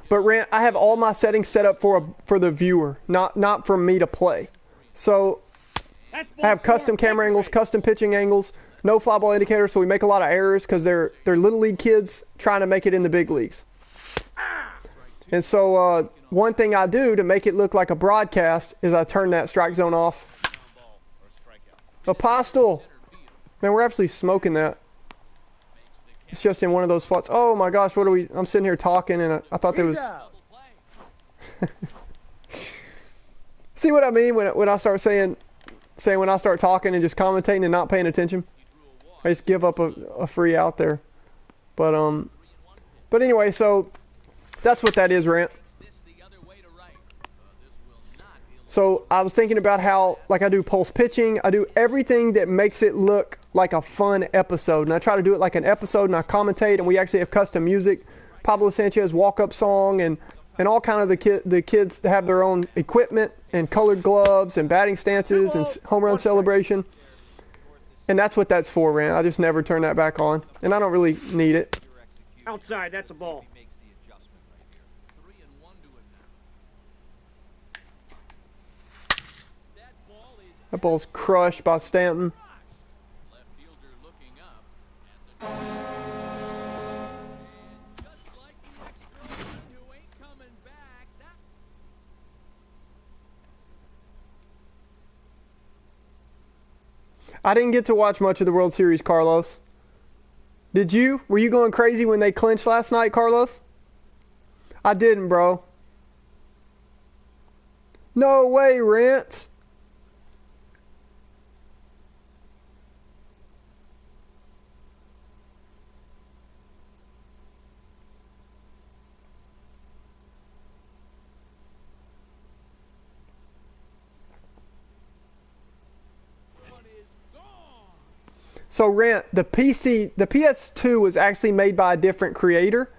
But Rant, I have all my settings set up for the viewer, not for me to play. So I have custom camera angles, custom pitching angles, no fly ball indicator, so we make a lot of errors because they're little league kids trying to make it in the big leagues. And so one thing I do to make it look like a broadcast is I turn that strike zone off. Apostle! Man, we're actually smoking that. It's just in one of those spots. Oh my gosh, what are we? I'm sitting here talking and I thought there was... See what I mean when I start saying when I start talking and just commentating and not paying attention? I just give up a free out there. But anyway, so that's what that is, Rant. So I was thinking about how, like, I do pulse pitching, I do everything that makes it look like a fun episode, and I try to do it like an episode, and I commentate, and we actually have custom music, Pablo Sanchez walk-up song, and all kind of the kids have their own equipment and colored gloves and batting stances and home run celebration, and that's what that's for, Rant. I just never turn that back on, and I don't really need it. Outside, that's a ball. That ball's crushed by Stanton. Left fielder looking up at the and just like the ex-girlfriend who ain't coming back. I didn't get to watch much of the World Series, Carlos. Did you? Were you going crazy when they clinched last night, Carlos? I didn't, bro. No way, Rant. So Rant, the PS2 was actually made by a different creator,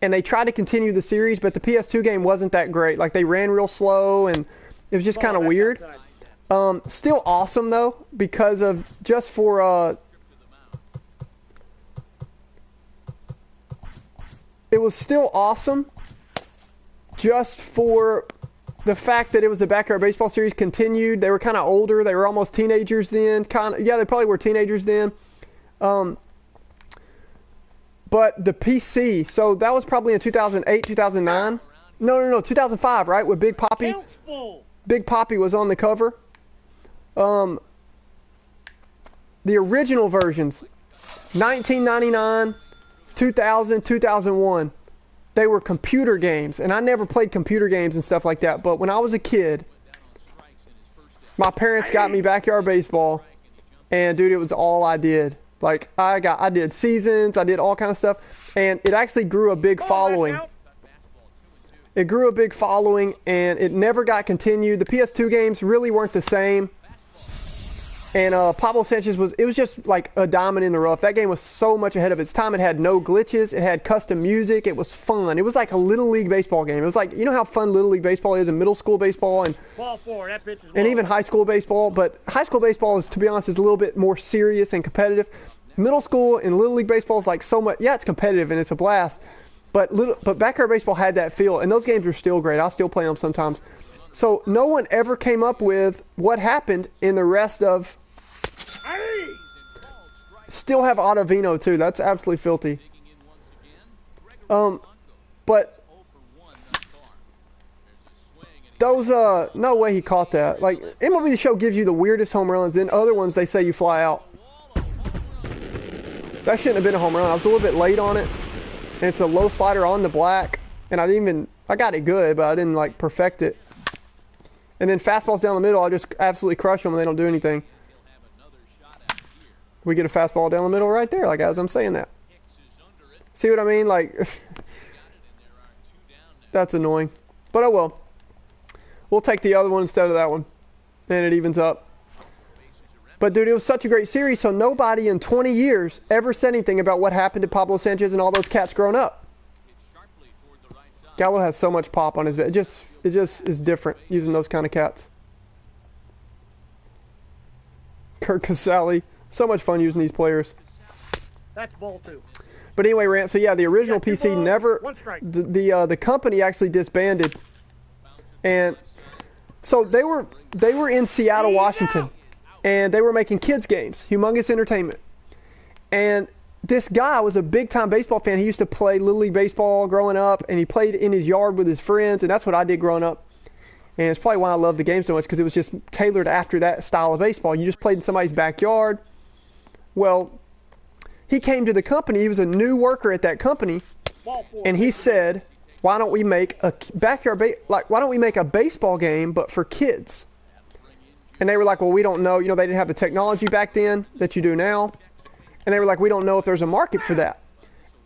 and they tried to continue the series, but the PS2 game wasn't that great. Like, they ran real slow, and it was just kind of weird. Still awesome though, because of just for it was still awesome just for the fact that it was a backyard baseball series continued. They were kind of older. They were almost teenagers then. Yeah, they probably were teenagers then. But the PC, so that was probably in 2008, 2009. No, 2005, right? With Big Papi. Big Papi was on the cover. The original versions, 1999, 2000, 2001. They were computer games, and I never played computer games and stuff like that, but when I was a kid, my parents got me backyard baseball, and dude, it was all I did. Like, I did seasons, I did all kind of stuff, and it actually grew a big following. It grew a big following, and it never got continued. The PS2 games really weren't the same. And Pablo Sanchez was just like a diamond in the rough. That game was so much ahead of its time. It had no glitches. It had custom music. It was fun. It was like a little league baseball game. It was like, you know how fun little league baseball is, and middle school baseball, and Ball four, that pitch is and even high school baseball. But high school baseball is, to be honest, is a little bit more serious and competitive. Middle school and little league baseball is like so much. Yeah, it's competitive and it's a blast. But backyard baseball had that feel, and those games are still great. I still play them sometimes. So no one ever came up with what happened in the rest of. Still have Ottavino too. That's absolutely filthy. But those no way he caught that. Like, MLB The Show gives you the weirdest home runs. Then other ones they say you fly out. That shouldn't have been a home run. I was a little bit late on it. And it's a low slider on the black. And I got it good, but I didn't like perfect it. And then fastballs down the middle, I just absolutely crush them and they don't do anything. We get a fastball down the middle right there, like as I'm saying that. See what I mean? Like, that's annoying. But oh well. We'll take the other one instead of that one. And it evens up. But dude, it was such a great series, so nobody in 20 years ever said anything about what happened to Pablo Sanchez and all those cats growing up. Gallo has so much pop on his bed. It just is different using those kind of cats. Kirk Casale. So much fun using these players. That's ball 2. But anyway, Rant, so yeah, the original Yeah, 2 PC balls, never, 1 strike. the company actually disbanded. And so they were in Seattle, Washington, and they were making kids games, Humongous Entertainment. And this guy was a big-time baseball fan. He used to play Little League Baseball growing up, and he played in his yard with his friends, and that's what I did growing up. And it's probably why I love the game so much, because it was just tailored after that style of baseball. You just played in somebody's backyard. Well, he came to the company. He was a new worker at that company, and he said, "Why don't we make a why don't we make a baseball game but for kids?" And they were like, "Well, we don't know. You know, they didn't have the technology back then that you do now." And they were like, "We don't know if there's a market for that."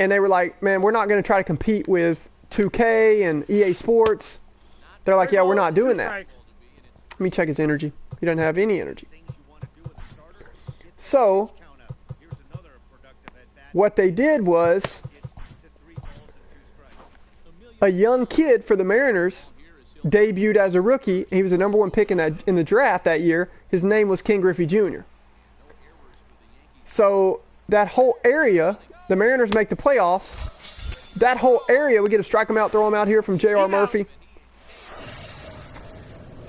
And they were like, "Man, we're not going to try to compete with 2K and EA Sports." They're like, "Yeah, we're not doing that." Let me check his energy. He doesn't have any energy. So what they did was a young kid for the Mariners debuted as a rookie. He was the #1 pick in the draft that year. His name was Ken Griffey Jr. So that whole area, the Mariners make the playoffs. That whole area, we get to strike him out, throw him out here from J.R. Murphy.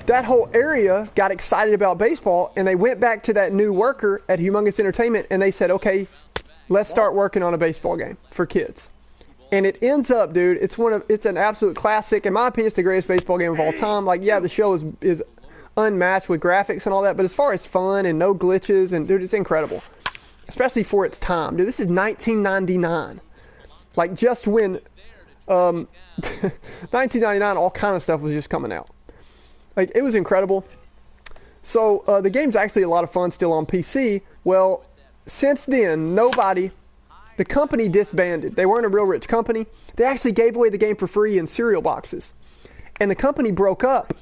That whole area got excited about baseball, and they went back to that new worker at Humongous Entertainment, and they said, "Okay, let's start working on a baseball game for kids." And it ends up, dude, it's an absolute classic. In my opinion, it's the greatest baseball game of all time. Like, yeah, the show is unmatched with graphics and all that, but as far as fun and no glitches, and dude, it's incredible. Especially for its time. Dude, this is 1999. Like, just when 1999, all kind of stuff was just coming out. Like, it was incredible. So the game's actually a lot of fun still on PC. Well, since then, the company disbanded. They weren't a real rich company. They actually gave away the game for free in cereal boxes. And the company broke up,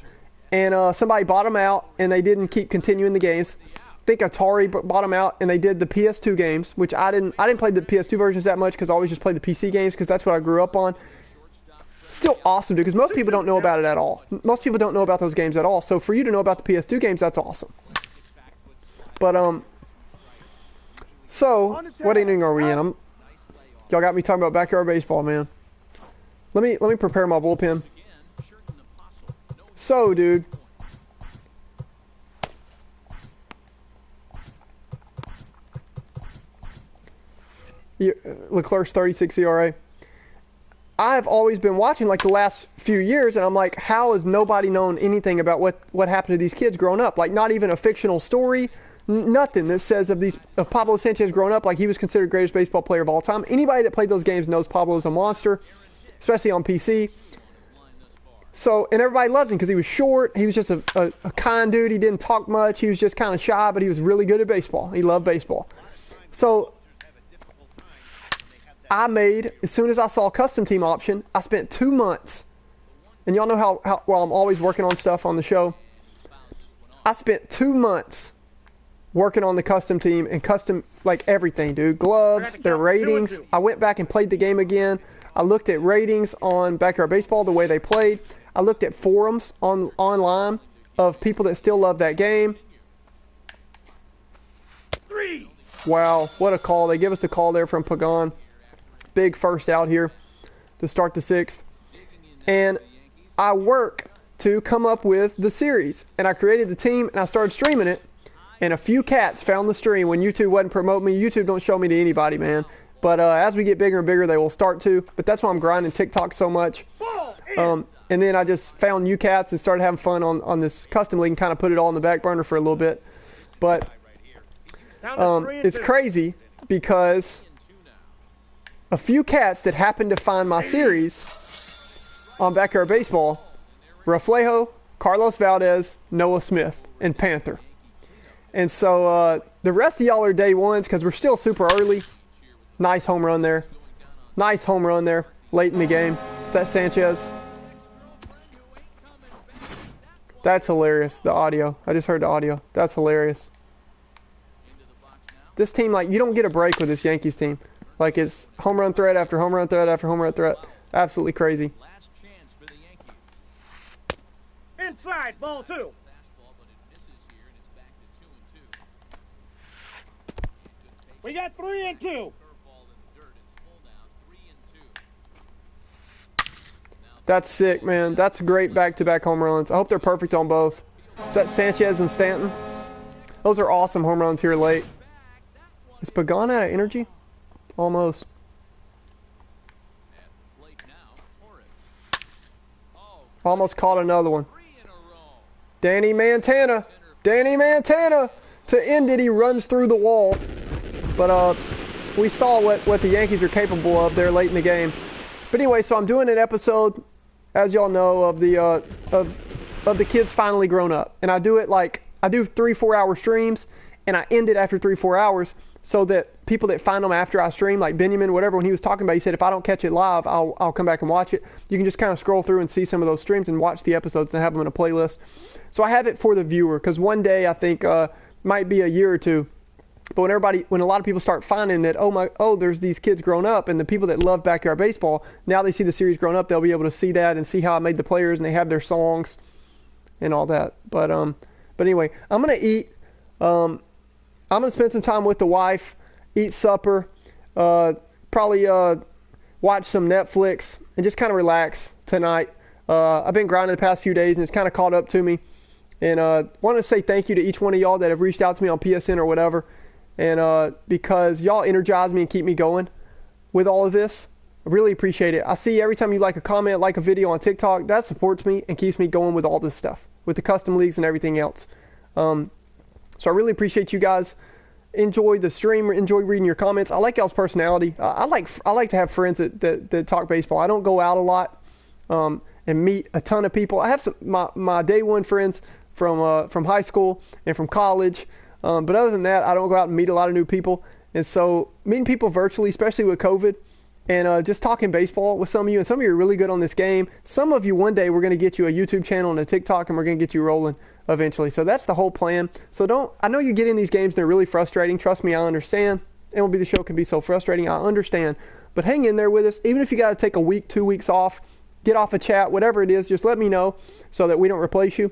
and somebody bought them out, and they didn't keep continuing the games. I think Atari bought them out, and they did the PS2 games, which I didn't play the PS2 versions that much, because I always just played the PC games, because that's what I grew up on. Still awesome, dude, because most people don't know about it at all. Most people don't know about those games at all. So for you to know about the PS2 games, that's awesome. But so what inning are we in? Y'all got me talking about backyard baseball, man. Let me prepare my bullpen. So, dude. Leclerc's 36 ERA. I've always been watching like the last few years, and I'm like, how has nobody known anything about what happened to these kids growing up? Like, not even a fictional story, nothing that says of Pablo Sanchez growing up, like he was considered greatest baseball player of all time. Anybody that played those games knows Pablo's a monster, especially on PC. So, and everybody loves him because he was short. He was just a kind dude. He didn't talk much. He was just kind of shy, but he was really good at baseball. He loved baseball. So I made, as soon as I saw custom team option, I spent 2 months, and y'all know how well I'm always working on stuff on the show. I spent 2 months working on the custom team and custom, like everything, dude. Gloves, their ratings. I went back and played the game again. I looked at ratings on Backyard Baseball, the way they played. I looked at forums online of people that still love that game. Wow, what a call. They give us the call there from Pagan. Big first out here to start the 6th. And I work to come up with the series. And I created the team, and I started streaming it. And a few cats found the stream when YouTube wasn't promoting me. YouTube don't show me to anybody, man. But as we get bigger and bigger, they will start to. But that's why I'm grinding TikTok so much. And then I just found new cats and started having fun on this custom league and kind of put it all on the back burner for a little bit. But it's crazy because a few cats that happened to find my series on Backyard Baseball, Reflejo, Carlos Valdez, Noah Smith, and Panther. And so the rest of y'all are day ones because we're still super early. Nice home run there. Nice home run there late in the game. Is that Sanchez? That's hilarious, the audio. I just heard the audio. That's hilarious. This team, like, you don't get a break with this Yankees team. Like, it's home run threat after home run threat after home run threat. Absolutely crazy. outside, ball 2. Fastball, but it misses here, and it's back to 2-2. We got 3 and 2. Curveball in the dirt. It's full now, 3-2. That's sick, man. That's great back-to-back home runs. I hope they're perfect on both. Is that Sanchez and Stanton? Those are awesome home runs here late. Is Pagan out of energy? Almost. At the plate now, Torres. Oh, Almost caught another one. 3 in a row. Danny Montana. Danny Montana. To end it, he runs through the wall. But we saw what the Yankees are capable of there late in the game. But anyway, so I'm doing an episode, as y'all know, of the kids finally grown up. And I do it like, I do 3-4 hour streams, and I end it after 3-4 hours so that people that find them after I stream, like Benjamin, whatever, when he was talking about, he said, if I don't catch it live, I'll come back and watch it. You can just kind of scroll through and see some of those streams and watch the episodes and have them in a playlist. So I have it for the viewer, because one day, I think, might be a year or two, but when a lot of people start finding that, there's these kids grown up, and the people that love backyard baseball, now they see the series grown up, they'll be able to see that and see how I made the players, and they have their songs and all that. But anyway, I'm gonna eat. I'm gonna spend some time with the wife, eat supper, probably watch some Netflix, and just kind of relax tonight. I've been grinding the past few days, and it's kind of caught up to me. And want to say thank you to each one of y'all that have reached out to me on PSN or whatever. And because y'all energize me and keep me going with all of this. I really appreciate it. I see every time you like a comment, like a video on TikTok, that supports me and keeps me going with all this stuff, with the custom leagues and everything else. So I really appreciate you guys. Enjoy the stream, enjoy reading your comments. I like y'all's personality. I like to have friends that talk baseball. I don't go out a lot and meet a ton of people. I have some my day one friends from high school and from college. But other than that, I don't go out and meet a lot of new people. And so meeting people virtually, especially with COVID, and just talking baseball with some of you, and some of you are really good on this game. Some of you, one day, we're going to get you a YouTube channel and a TikTok, and we're going to get you rolling eventually. So that's the whole plan. So I know you get in these games, and they're really frustrating. Trust me, I understand. MLB The Show can be so frustrating. I understand. But hang in there with us. Even if you got to take a week, 2 weeks off, get off a chat, whatever it is, just let me know so that we don't replace you.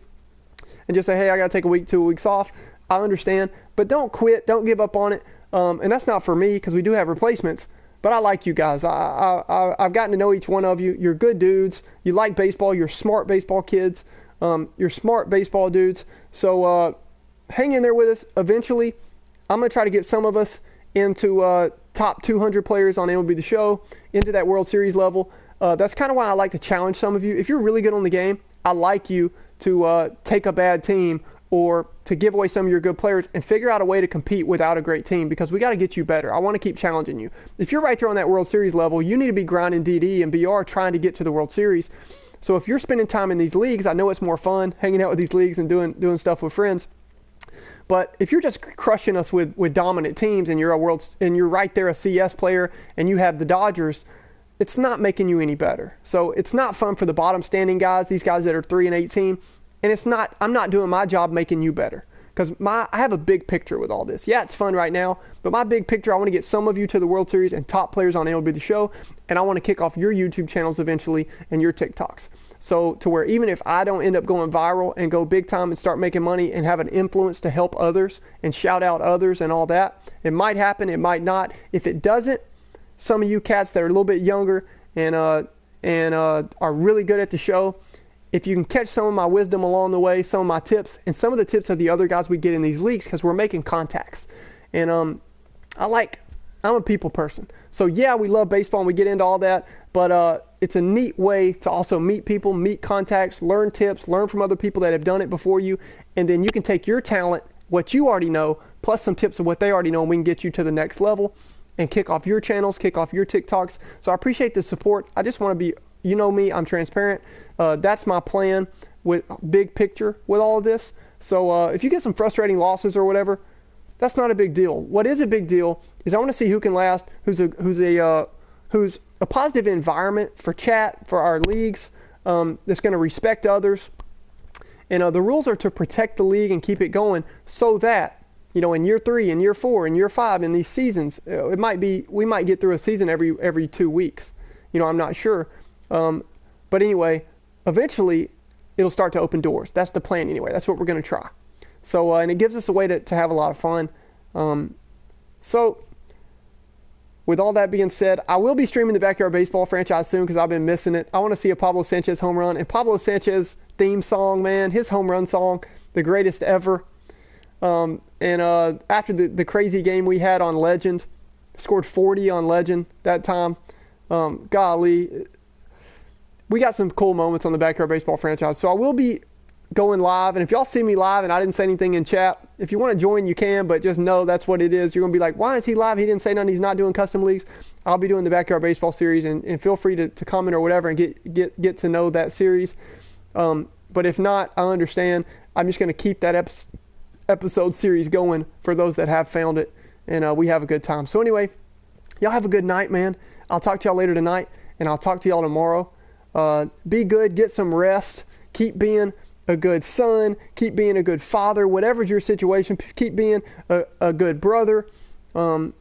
And just say, hey, I got to take a week, 2 weeks off. I understand. But don't quit. Don't give up on it. And that's not for me, because we do have replacements. But I like you guys. I've gotten to know each one of you. You're good dudes. You like baseball. You're smart baseball kids. You're smart baseball dudes. So hang in there with us. Eventually, I'm going to try to get some of us into top 200 players on MLB The Show, into that World Series level. That's kind of why I like to challenge some of you. If you're really good on the game, I like you to take a bad team or to give away some of your good players and figure out a way to compete without a great team, because we got to get you better. I want to keep challenging you. If you're right there on that World Series level, you need to be grinding DD and BR trying to get to the World Series. So if you're spending time in these leagues, I know it's more fun hanging out with these leagues and doing stuff with friends. But if you're just crushing us with dominant teams and you're right there a CS player and you have the Dodgers, it's not making you any better. So it's not fun for the bottom standing guys, these guys that are 3-18. And I'm not doing my job making you better, because I have a big picture with all this. Yeah, it's fun right now, but my big picture, I want to get some of you to the World Series and top players on MLB The Show, and I want to kick off your YouTube channels eventually and your TikToks. So to where even if I don't end up going viral and go big time and start making money and have an influence to help others and shout out others and all that, it might happen, it might not. If it doesn't, some of you cats that are a little bit younger and are really good at the show, if you can catch some of my wisdom along the way, some of my tips, and some of the tips of the other guys we get in these leagues, because we're making contacts. And I'm a people person. So yeah, we love baseball and we get into all that, but it's a neat way to also meet people, meet contacts, learn tips, learn from other people that have done it before you, and then you can take your talent, what you already know, plus some tips of what they already know, and we can get you to the next level and kick off your channels, kick off your TikToks. So I appreciate the support. I just want to be, you know me, I'm transparent. That's my plan with big picture with all of this. So if you get some frustrating losses or whatever, that's not a big deal. What is a big deal is I want to see who can last, who's a positive environment for chat, for our leagues, that's going to respect others. And the rules are to protect the league and keep it going, so that, you know, in year 3, in year 4, in year 5, in these seasons, we might get through a season every 2 weeks. You know, I'm not sure. But anyway, eventually, it'll start to open doors. That's the plan anyway. That's what we're going to try. So, and it gives us a way to have a lot of fun. So, with all that being said, I will be streaming the Backyard Baseball franchise soon because I've been missing it. I want to see a Pablo Sanchez home run. And Pablo Sanchez theme song, man, his home run song, the greatest ever. After the crazy game we had on Legend, scored 40 on Legend that time. Golly, we got some cool moments on the Backyard Baseball franchise. So I will be going live, and if y'all see me live and I didn't say anything in chat, if you want to join, you can, but just know that's what it is. You're going to be like, why is he live? He didn't say nothing. He's not doing custom leagues. I'll be doing the Backyard Baseball series, and feel free to comment or whatever and get to know that series. But if not, I understand. I'm just going to keep that episode series going for those that have found it, and we have a good time. So anyway, y'all have a good night, man. I'll talk to y'all later tonight, and I'll talk to y'all tomorrow. Be good, get some rest, keep being a good son, keep being a good father, whatever's your situation, keep being a good brother, and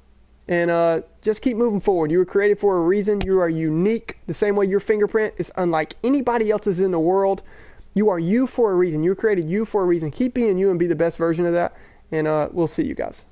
just keep moving forward. You were created for a reason. You are unique, the same way your fingerprint is unlike anybody else's in the world. You are you for a reason. You created you for a reason. Keep being you and be the best version of that, and we'll see you guys.